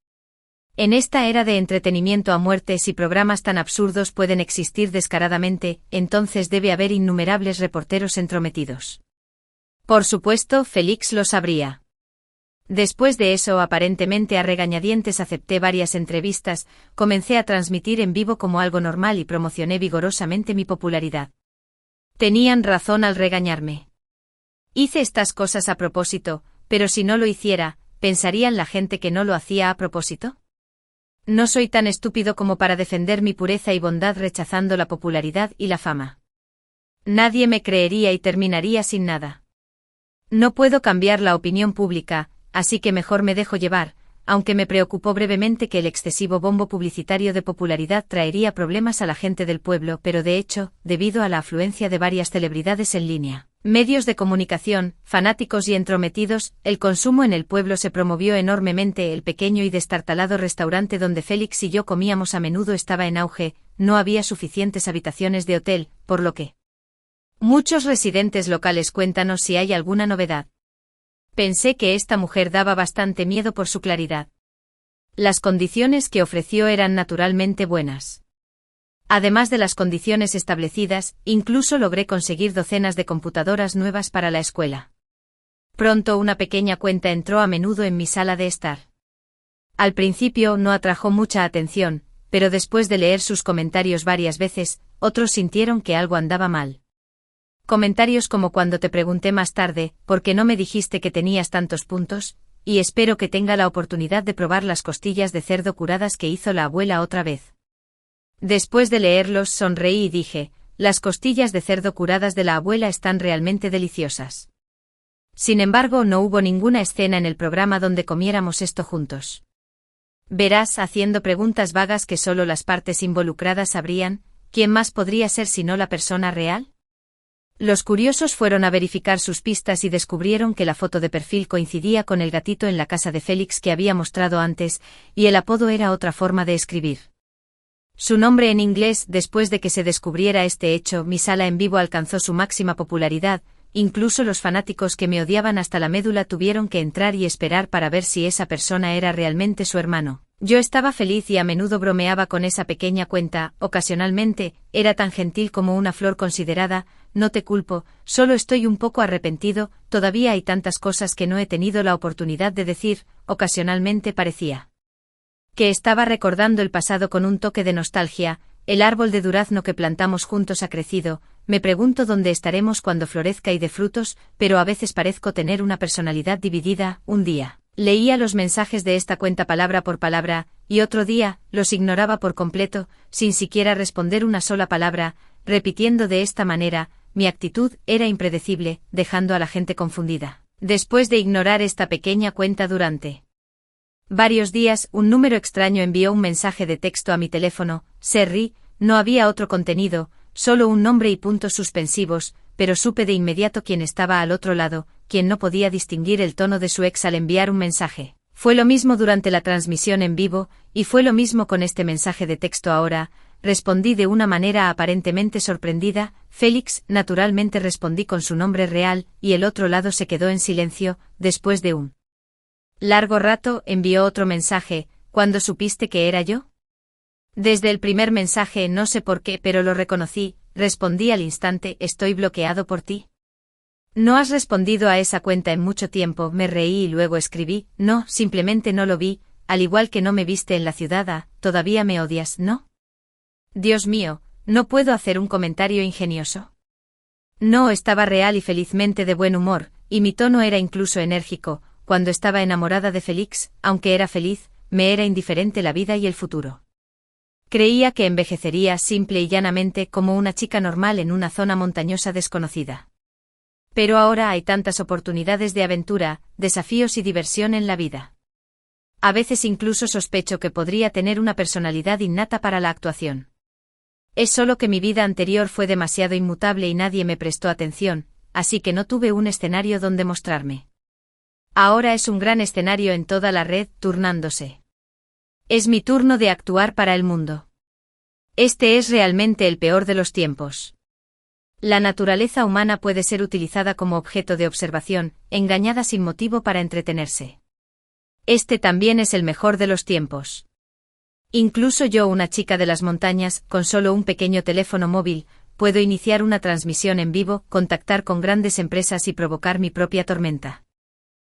En esta era de entretenimiento a muerte, si programas tan absurdos pueden existir descaradamente, entonces debe haber innumerables reporteros entrometidos. Por supuesto, Félix lo sabría. Después de eso, aparentemente a regañadientes, acepté varias entrevistas, comencé a transmitir en vivo como algo normal y promocioné vigorosamente mi popularidad. Tenían razón al regañarme. Hice estas cosas a propósito, pero si no lo hiciera, ¿pensarían la gente que no lo hacía a propósito? No soy tan estúpido como para defender mi pureza y bondad rechazando la popularidad y la fama. Nadie me creería y terminaría sin nada. No puedo cambiar la opinión pública, así que mejor me dejo llevar, aunque me preocupó brevemente que el excesivo bombo publicitario de popularidad traería problemas a la gente del pueblo, pero de hecho, debido a la afluencia de varias celebridades en línea, medios de comunicación, fanáticos y entrometidos, el consumo en el pueblo se promovió enormemente. El pequeño y destartalado restaurante donde Félix y yo comíamos a menudo estaba en auge, no había suficientes habitaciones de hotel, por lo que muchos residentes locales. Cuéntanos si hay alguna novedad. Pensé que esta mujer daba bastante miedo por su claridad. Las condiciones que ofreció eran naturalmente buenas. Además de las condiciones establecidas, incluso logré conseguir docenas de computadoras nuevas para la escuela. Pronto una pequeña cuenta entró a menudo en mi sala de estar. Al principio no atrajo mucha atención, pero después de leer sus comentarios varias veces, otros sintieron que algo andaba mal. Comentarios como: cuando te pregunté más tarde, ¿por qué no me dijiste que tenías tantos puntos? Y espero que tenga la oportunidad de probar las costillas de cerdo curadas que hizo la abuela otra vez. Después de leerlos sonreí y dije, las costillas de cerdo curadas de la abuela están realmente deliciosas. Sin embargo, no hubo ninguna escena en el programa donde comiéramos esto juntos. Verás, haciendo preguntas vagas que solo las partes involucradas sabrían, ¿quién más podría ser sino la persona real? Los curiosos fueron a verificar sus pistas y descubrieron que la foto de perfil coincidía con el gatito en la casa de Félix que había mostrado antes, y el apodo era otra forma de escribir su nombre en inglés. Después de que se descubriera este hecho, mi sala en vivo alcanzó su máxima popularidad, incluso los fanáticos que me odiaban hasta la médula tuvieron que entrar y esperar para ver si esa persona era realmente su hermano. Yo estaba feliz y a menudo bromeaba con esa pequeña cuenta. Ocasionalmente, era tan gentil como una flor considerada. No te culpo, solo estoy un poco arrepentido, todavía hay tantas cosas que no he tenido la oportunidad de decir. Ocasionalmente parecía que estaba recordando el pasado con un toque de nostalgia, el árbol de durazno que plantamos juntos ha crecido, me pregunto dónde estaremos cuando florezca y dé frutos, pero a veces parezco tener una personalidad dividida. Un día leía los mensajes de esta cuenta palabra por palabra, y otro día los ignoraba por completo, sin siquiera responder una sola palabra, repitiendo de esta manera, mi actitud era impredecible, dejando a la gente confundida. Después de ignorar esta pequeña cuenta durante varios días, un número extraño envió un mensaje de texto a mi teléfono. Serri, no había otro contenido, solo un nombre y puntos suspensivos, pero supe de inmediato quién estaba al otro lado, quien no podía distinguir el tono de su ex al enviar un mensaje. Fue lo mismo durante la transmisión en vivo, y fue lo mismo con este mensaje de texto ahora. Respondí de una manera aparentemente sorprendida. Félix, naturalmente respondí con su nombre real, y el otro lado se quedó en silencio. Después de un largo rato, envió otro mensaje. ¿Cuándo supiste que era yo? Desde el primer mensaje, no sé por qué, pero lo reconocí. Respondí al instante, estoy bloqueado por ti. No has respondido a esa cuenta en mucho tiempo. Me reí y luego escribí, no, simplemente no lo vi, al igual que no me viste en la ciudad. Todavía me odias, ¿no? Dios mío, ¿no puedo hacer un comentario ingenioso? No, estaba real y felizmente de buen humor, y mi tono era incluso enérgico. Cuando estaba enamorada de Félix, aunque era feliz, me era indiferente la vida y el futuro. Creía que envejecería simple y llanamente como una chica normal en una zona montañosa desconocida. Pero ahora hay tantas oportunidades de aventura, desafíos y diversión en la vida. A veces incluso sospecho que podría tener una personalidad innata para la actuación. Es solo que mi vida anterior fue demasiado inmutable y nadie me prestó atención, así que no tuve un escenario donde mostrarme. Ahora es un gran escenario en toda la red, turnándose. Es mi turno de actuar para el mundo. Este es realmente el peor de los tiempos. La naturaleza humana puede ser utilizada como objeto de observación, engañada sin motivo para entretenerse. Este también es el mejor de los tiempos. Incluso yo, una chica de las montañas, con solo un pequeño teléfono móvil, puedo iniciar una transmisión en vivo, contactar con grandes empresas y provocar mi propia tormenta.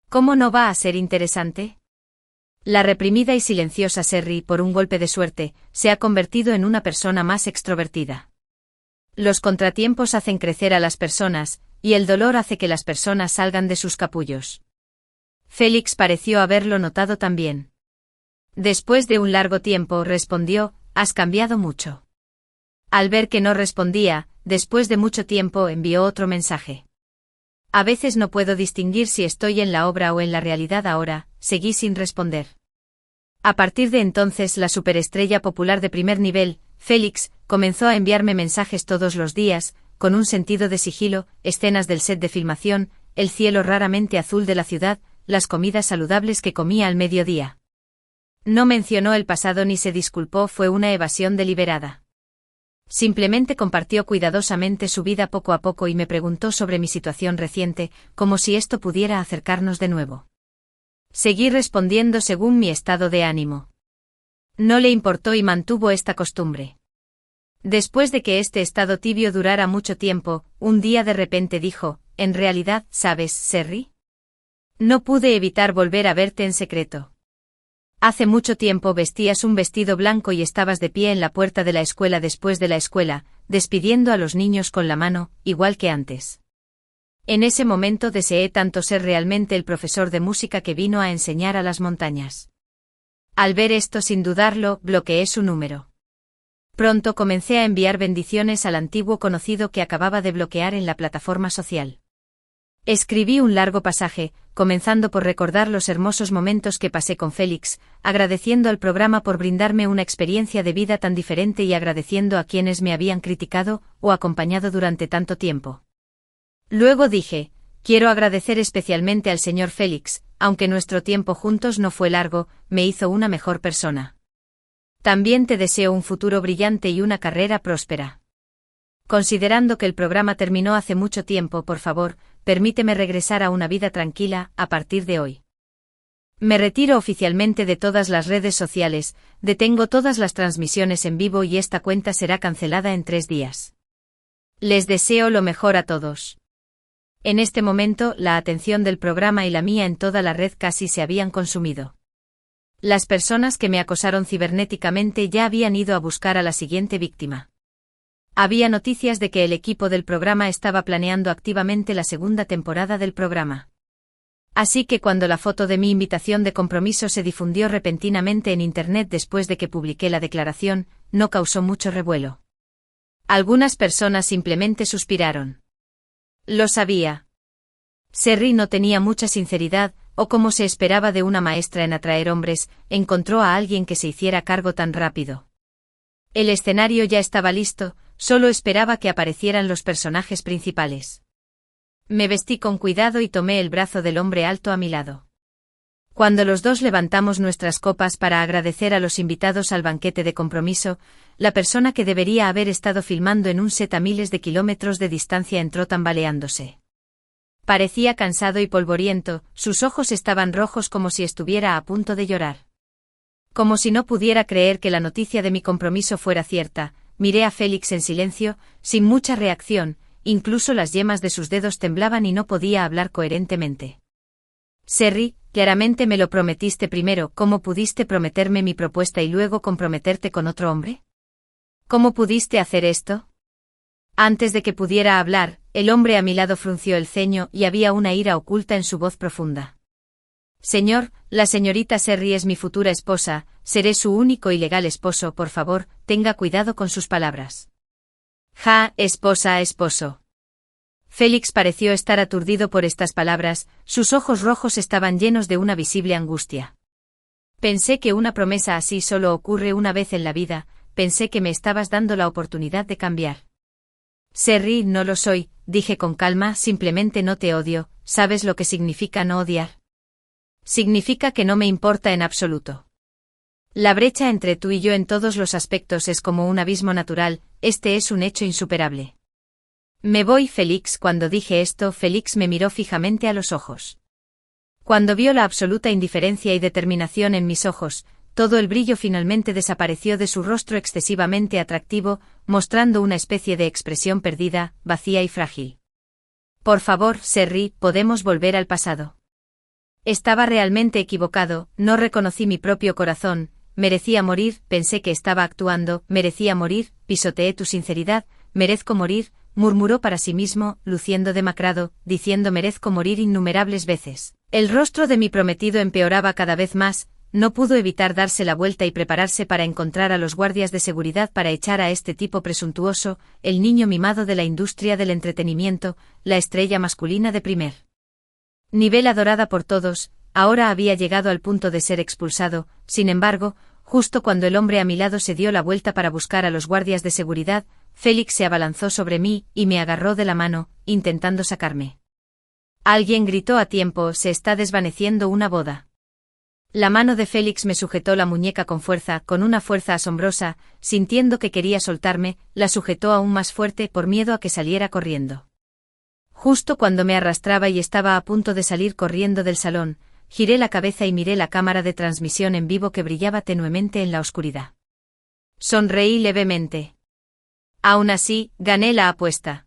¿Cómo no va a ser interesante? La reprimida y silenciosa Serri, por un golpe de suerte, se ha convertido en una persona más extrovertida. Los contratiempos hacen crecer a las personas, y el dolor hace que las personas salgan de sus capullos. Félix pareció haberlo notado también. Después de un largo tiempo respondió, has cambiado mucho. Al ver que no respondía, después de mucho tiempo envió otro mensaje. A veces no puedo distinguir si estoy en la obra o en la realidad ahora, seguí sin responder. A partir de entonces la superestrella popular de primer nivel, Félix, comenzó a enviarme mensajes todos los días, con un sentido de sigilo, escenas del set de filmación, el cielo raramente azul de la ciudad, las comidas saludables que comía al mediodía. No mencionó el pasado ni se disculpó, fue una evasión deliberada. Simplemente compartió cuidadosamente su vida poco a poco y me preguntó sobre mi situación reciente, como si esto pudiera acercarnos de nuevo. Seguí respondiendo según mi estado de ánimo. No le importó y mantuvo esta costumbre. Después de que este estado tibio durara mucho tiempo, un día de repente dijo, en realidad, ¿sabes, Serri? No pude evitar volver a verte en secreto. Hace mucho tiempo vestías un vestido blanco y estabas de pie en la puerta de la escuela después de la escuela, despidiendo a los niños con la mano, igual que antes. En ese momento deseé tanto ser realmente el profesor de música que vino a enseñar a las montañas. Al ver esto, sin dudarlo, bloqueé su número. Pronto comencé a enviar bendiciones al antiguo conocido que acababa de bloquear en la plataforma social. Escribí un largo pasaje, comenzando por recordar los hermosos momentos que pasé con Félix, agradeciendo al programa por brindarme una experiencia de vida tan diferente y agradeciendo a quienes me habían criticado o acompañado durante tanto tiempo. Luego dije, quiero agradecer especialmente al señor Félix, aunque nuestro tiempo juntos no fue largo, me hizo una mejor persona. También te deseo un futuro brillante y una carrera próspera. Considerando que el programa terminó hace mucho tiempo, por favor, permíteme regresar a una vida tranquila a partir de hoy. Me retiro oficialmente de todas las redes sociales, detengo todas las transmisiones en vivo y esta cuenta será cancelada en 3 días. Les deseo lo mejor a todos. En este momento, la atención del programa y la mía en toda la red casi se habían consumido. Las personas que me acosaron cibernéticamente ya habían ido a buscar a la siguiente víctima. Había noticias de que el equipo del programa estaba planeando activamente la segunda temporada del programa. Así que cuando la foto de mi invitación de compromiso se difundió repentinamente en Internet después de que publiqué la declaración, no causó mucho revuelo. Algunas personas simplemente suspiraron. Lo sabía. Sherry no tenía mucha sinceridad, o como se esperaba de una maestra en atraer hombres, encontró a alguien que se hiciera cargo tan rápido. El escenario ya estaba listo, solo esperaba que aparecieran los personajes principales. Me vestí con cuidado y tomé el brazo del hombre alto a mi lado. Cuando los dos levantamos nuestras copas para agradecer a los invitados al banquete de compromiso, la persona que debería haber estado filmando en un set a miles de kilómetros de distancia entró tambaleándose. Parecía cansado y polvoriento, sus ojos estaban rojos como si estuviera a punto de llorar. Como si no pudiera creer que la noticia de mi compromiso fuera cierta, miré a Félix en silencio, sin mucha reacción, incluso las yemas de sus dedos temblaban y no podía hablar coherentemente. Sherry, claramente me lo prometiste primero, ¿cómo pudiste prometerme mi propuesta y luego comprometerte con otro hombre? ¿Cómo pudiste hacer esto? Antes de que pudiera hablar, el hombre a mi lado frunció el ceño y había una ira oculta en su voz profunda. Señor, la señorita Sherry es mi futura esposa, seré su único y legal esposo, por favor, tenga cuidado con sus palabras. Ja, esposa, esposo. Félix pareció estar aturdido por estas palabras, sus ojos rojos estaban llenos de una visible angustia. Pensé que una promesa así solo ocurre una vez en la vida, pensé que me estabas dando la oportunidad de cambiar. Sherry, no lo soy, dije con calma, simplemente no te odio, ¿sabes lo que significa no odiar? Significa que no me importa en absoluto. La brecha entre tú y yo en todos los aspectos es como un abismo natural, este es un hecho insuperable. Me voy, Félix. Cuando dije esto, Félix me miró fijamente a los ojos. Cuando vio la absoluta indiferencia y determinación en mis ojos, todo el brillo finalmente desapareció de su rostro excesivamente atractivo, mostrando una especie de expresión perdida, vacía y frágil. Por favor, Sherry, podemos volver al pasado. Estaba realmente equivocado, no reconocí mi propio corazón, merecía morir, pensé que estaba actuando, merecía morir, pisoteé tu sinceridad, merezco morir, murmuró para sí mismo, luciendo demacrado, diciendo merezco morir innumerables veces. El rostro de mi prometido empeoraba cada vez más, no pudo evitar darse la vuelta y prepararse para encontrar a los guardias de seguridad para echar a este tipo presuntuoso, el niño mimado de la industria del entretenimiento, la estrella masculina de primer nivel adorada por todos, ahora había llegado al punto de ser expulsado. Sin embargo, justo cuando el hombre a mi lado se dio la vuelta para buscar a los guardias de seguridad, Félix se abalanzó sobre mí y me agarró de la mano, intentando sacarme. Alguien gritó a tiempo, se está desvaneciendo una boda. La mano de Félix me sujetó la muñeca con fuerza, con una fuerza asombrosa, sintiendo que quería soltarme, la sujetó aún más fuerte por miedo a que saliera corriendo. Justo cuando me arrastraba y estaba a punto de salir corriendo del salón, giré la cabeza y miré la cámara de transmisión en vivo que brillaba tenuemente en la oscuridad. Sonreí levemente. Aún así, gané la apuesta.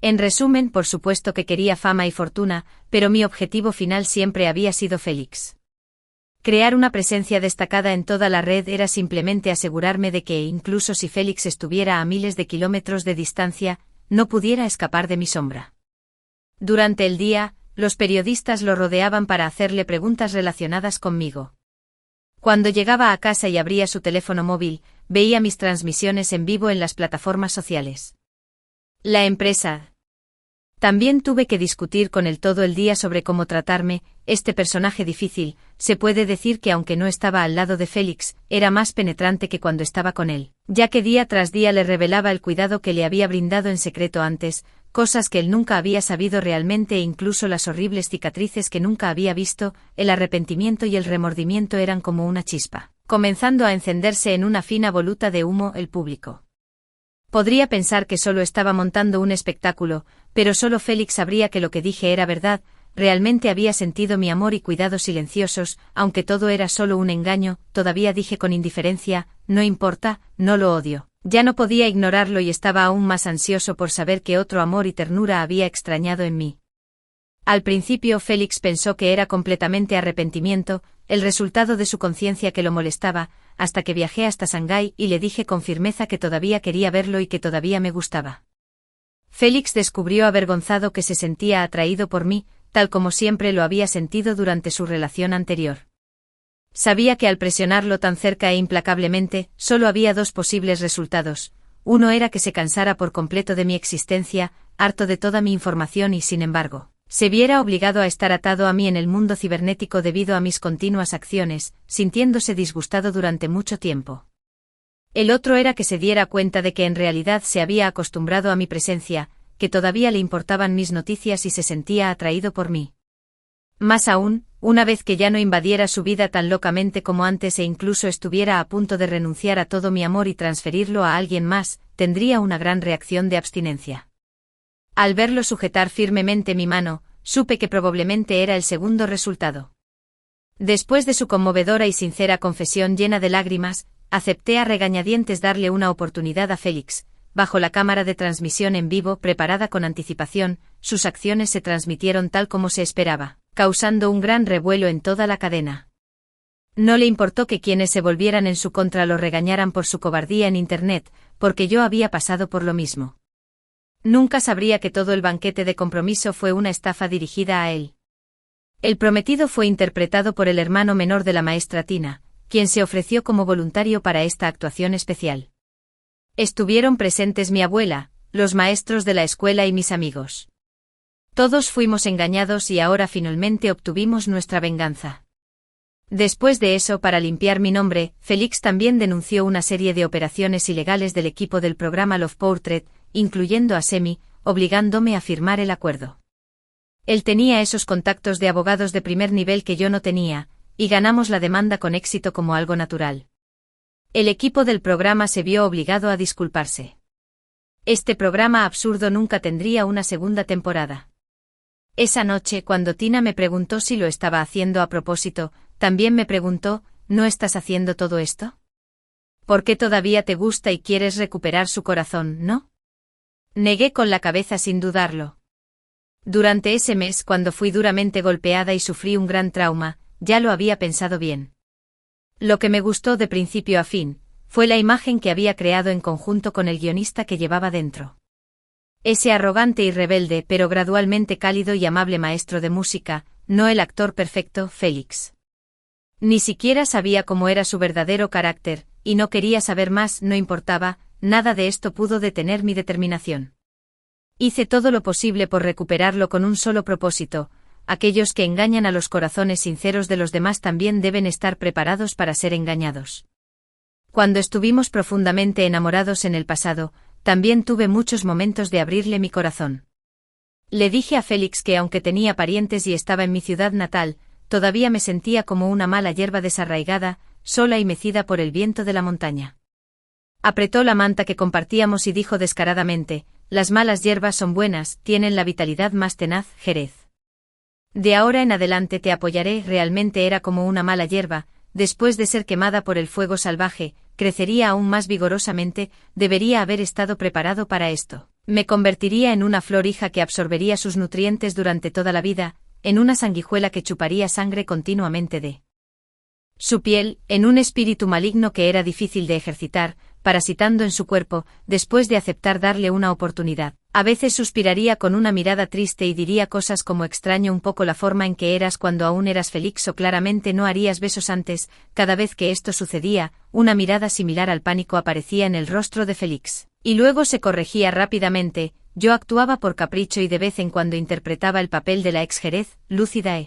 En resumen, por supuesto que quería fama y fortuna, pero mi objetivo final siempre había sido Félix. Crear una presencia destacada en toda la red era simplemente asegurarme de que, incluso si Félix estuviera a miles de kilómetros de distancia, no pudiera escapar de mi sombra. Durante el día, los periodistas lo rodeaban para hacerle preguntas relacionadas conmigo. Cuando llegaba a casa y abría su teléfono móvil, veía mis transmisiones en vivo en las plataformas sociales. La empresa. También tuve que discutir con él todo el día sobre cómo tratarme, este personaje difícil, se puede decir que aunque no estaba al lado de Félix, era más penetrante que cuando estaba con él, ya que día tras día le revelaba el cuidado que le había brindado en secreto antes, cosas que él nunca había sabido realmente e incluso las horribles cicatrices que nunca había visto, el arrepentimiento y el remordimiento eran como una chispa, comenzando a encenderse en una fina voluta de humo el público. Podría pensar que solo estaba montando un espectáculo, pero solo Félix sabría que lo que dije era verdad, realmente había sentido mi amor y cuidados silenciosos, aunque todo era solo un engaño, todavía dije con indiferencia, no importa, no lo odio. Ya no podía ignorarlo y estaba aún más ansioso por saber qué otro amor y ternura había extrañado en mí. Al principio Félix pensó que era completamente arrepentimiento, el resultado de su conciencia que lo molestaba, hasta que viajé hasta Shanghái y le dije con firmeza que todavía quería verlo y que todavía me gustaba. Félix descubrió avergonzado que se sentía atraído por mí, tal como siempre lo había sentido durante su relación anterior. Sabía que al presionarlo tan cerca e implacablemente, solo había dos posibles resultados. Uno era que se cansara por completo de mi existencia, harto de toda mi información y, sin embargo, se viera obligado a estar atado a mí en el mundo cibernético debido a mis continuas acciones, sintiéndose disgustado durante mucho tiempo. El otro era que se diera cuenta de que en realidad se había acostumbrado a mi presencia, que todavía le importaban mis noticias y se sentía atraído por mí. Más aún, una vez que ya no invadiera su vida tan locamente como antes e incluso estuviera a punto de renunciar a todo mi amor y transferirlo a alguien más, tendría una gran reacción de abstinencia. Al verlo sujetar firmemente mi mano, supe que probablemente era el segundo resultado. Después de su conmovedora y sincera confesión llena de lágrimas, acepté a regañadientes darle una oportunidad a Félix. Bajo la cámara de transmisión en vivo preparada con anticipación, sus acciones se transmitieron tal como se esperaba, causando un gran revuelo en toda la cadena. No le importó que quienes se volvieran en su contra lo regañaran por su cobardía en Internet, porque yo había pasado por lo mismo. Nunca sabría que todo el banquete de compromiso fue una estafa dirigida a él. El prometido fue interpretado por el hermano menor de la maestra Tina, quien se ofreció como voluntario para esta actuación especial. Estuvieron presentes mi abuela, los maestros de la escuela y mis amigos. Todos fuimos engañados y ahora finalmente obtuvimos nuestra venganza. Después de eso, para limpiar mi nombre, Félix también denunció una serie de operaciones ilegales del equipo del programa Love Portrait, incluyendo a Semi, obligándome a firmar el acuerdo. Él tenía esos contactos de abogados de primer nivel que yo no tenía, y ganamos la demanda con éxito como algo natural. El equipo del programa se vio obligado a disculparse. Este programa absurdo nunca tendría una segunda temporada. Esa noche, cuando Tina me preguntó si lo estaba haciendo a propósito, también me preguntó, ¿no estás haciendo todo esto? ¿Por qué todavía te gusta y quieres recuperar su corazón, no? Negué con la cabeza sin dudarlo. Durante ese mes, cuando fui duramente golpeada y sufrí un gran trauma, ya lo había pensado bien. Lo que me gustó de principio a fin, fue la imagen que había creado en conjunto con el guionista que llevaba dentro. Ese arrogante y rebelde pero gradualmente cálido y amable maestro de música, no el actor perfecto, Félix. Ni siquiera sabía cómo era su verdadero carácter, y no quería saber más, no importaba, nada de esto pudo detener mi determinación. Hice todo lo posible por recuperarlo con un solo propósito: aquellos que engañan a los corazones sinceros de los demás también deben estar preparados para ser engañados. Cuando estuvimos profundamente enamorados en el pasado, también tuve muchos momentos de abrirle mi corazón. Le dije a Félix que aunque tenía parientes y estaba en mi ciudad natal, todavía me sentía como una mala hierba desarraigada, sola y mecida por el viento de la montaña. Apretó la manta que compartíamos y dijo descaradamente: las malas hierbas son buenas, tienen la vitalidad más tenaz, Jerez. De ahora en adelante te apoyaré. Realmente era como una mala hierba, después de ser quemada por el fuego salvaje, crecería aún más vigorosamente. Debería haber estado preparado para esto. Me convertiría en una flor hija que absorbería sus nutrientes durante toda la vida, en una sanguijuela que chuparía sangre continuamente de su piel, en un espíritu maligno que era difícil de ejercitar, parasitando en su cuerpo, después de aceptar darle una oportunidad. A veces suspiraría con una mirada triste y diría cosas como: extraño un poco la forma en que eras cuando aún eras Félix, o claramente no harías besos antes. Cada vez que esto sucedía, una mirada similar al pánico aparecía en el rostro de Félix, y luego se corregía rápidamente. Yo actuaba por capricho y de vez en cuando interpretaba el papel de la ex Jerez, lúcida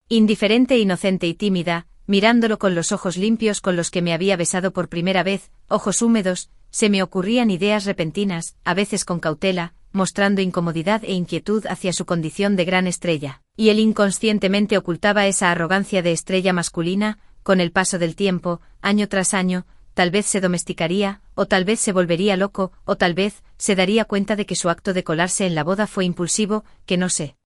indiferente, inocente y tímida, mirándolo con los ojos limpios con los que me había besado por primera vez, ojos húmedos. Se me ocurrían ideas repentinas, a veces con cautela, mostrando incomodidad e inquietud hacia su condición de gran estrella, y él inconscientemente ocultaba esa arrogancia de estrella masculina. Con el paso del tiempo, año tras año, tal vez se domesticaría, o tal vez se volvería loco, o tal vez se daría cuenta de que su acto de colarse en la boda fue impulsivo, que no sé.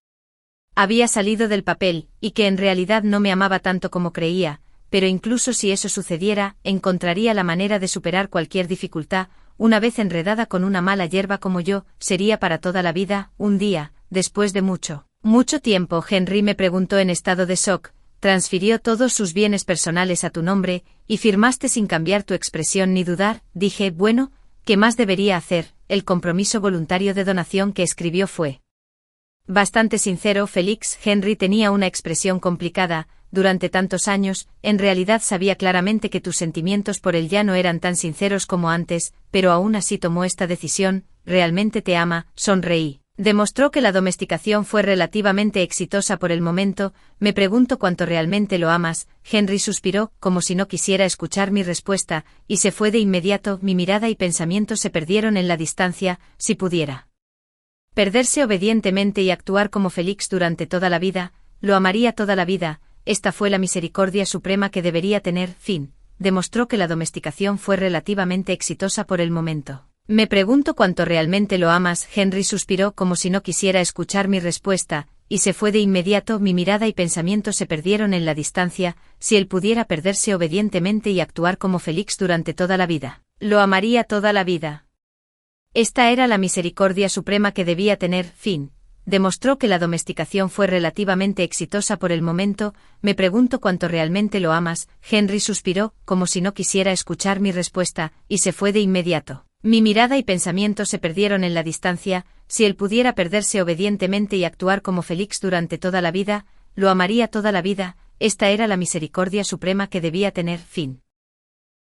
Había salido del papel, y que en realidad no me amaba tanto como creía, pero incluso si eso sucediera, encontraría la manera de superar cualquier dificultad. Una vez enredada con una mala hierba como yo, sería para toda la vida. Un día, después de mucho Mucho tiempo. Henry me preguntó en estado de shock. Transfirió todos sus bienes personales a tu nombre, y firmaste sin cambiar tu expresión ni dudar. Dije, bueno, ¿qué más debería hacer? El compromiso voluntario de donación que escribió fue bastante sincero. Félix. Henry tenía una expresión complicada. Durante tantos años, en realidad sabía claramente que tus sentimientos por él ya no eran tan sinceros como antes, pero aún así tomó esta decisión. Realmente te ama. Sonreí. Demostró que la domesticación fue relativamente exitosa por el momento. Me pregunto cuánto realmente lo amas. Henry suspiró, como si no quisiera escuchar mi respuesta, y se fue de inmediato. Mi mirada y pensamiento se perdieron en la distancia. Si pudiera perderse obedientemente y actuar como Félix durante toda la vida, lo amaría toda la vida. Esta fue la misericordia suprema que debería tener fin. Demostró que la domesticación fue relativamente exitosa por el momento. Me pregunto cuánto realmente lo amas. Henry suspiró, como si no quisiera escuchar mi respuesta, y se fue de inmediato. Mi mirada y pensamiento se perdieron en la distancia. Si él pudiera perderse obedientemente y actuar como Félix durante toda la vida, lo amaría toda la vida. Esta era la misericordia suprema que debía tener fin. Demostró que la domesticación fue relativamente exitosa por el momento. Me pregunto cuánto realmente lo amas. Henry suspiró, como si no quisiera escuchar mi respuesta, y se fue de inmediato. Mi mirada y pensamiento se perdieron en la distancia. Si él pudiera perderse obedientemente y actuar como Félix durante toda la vida, lo amaría toda la vida. Esta era la misericordia suprema que debía tener fin.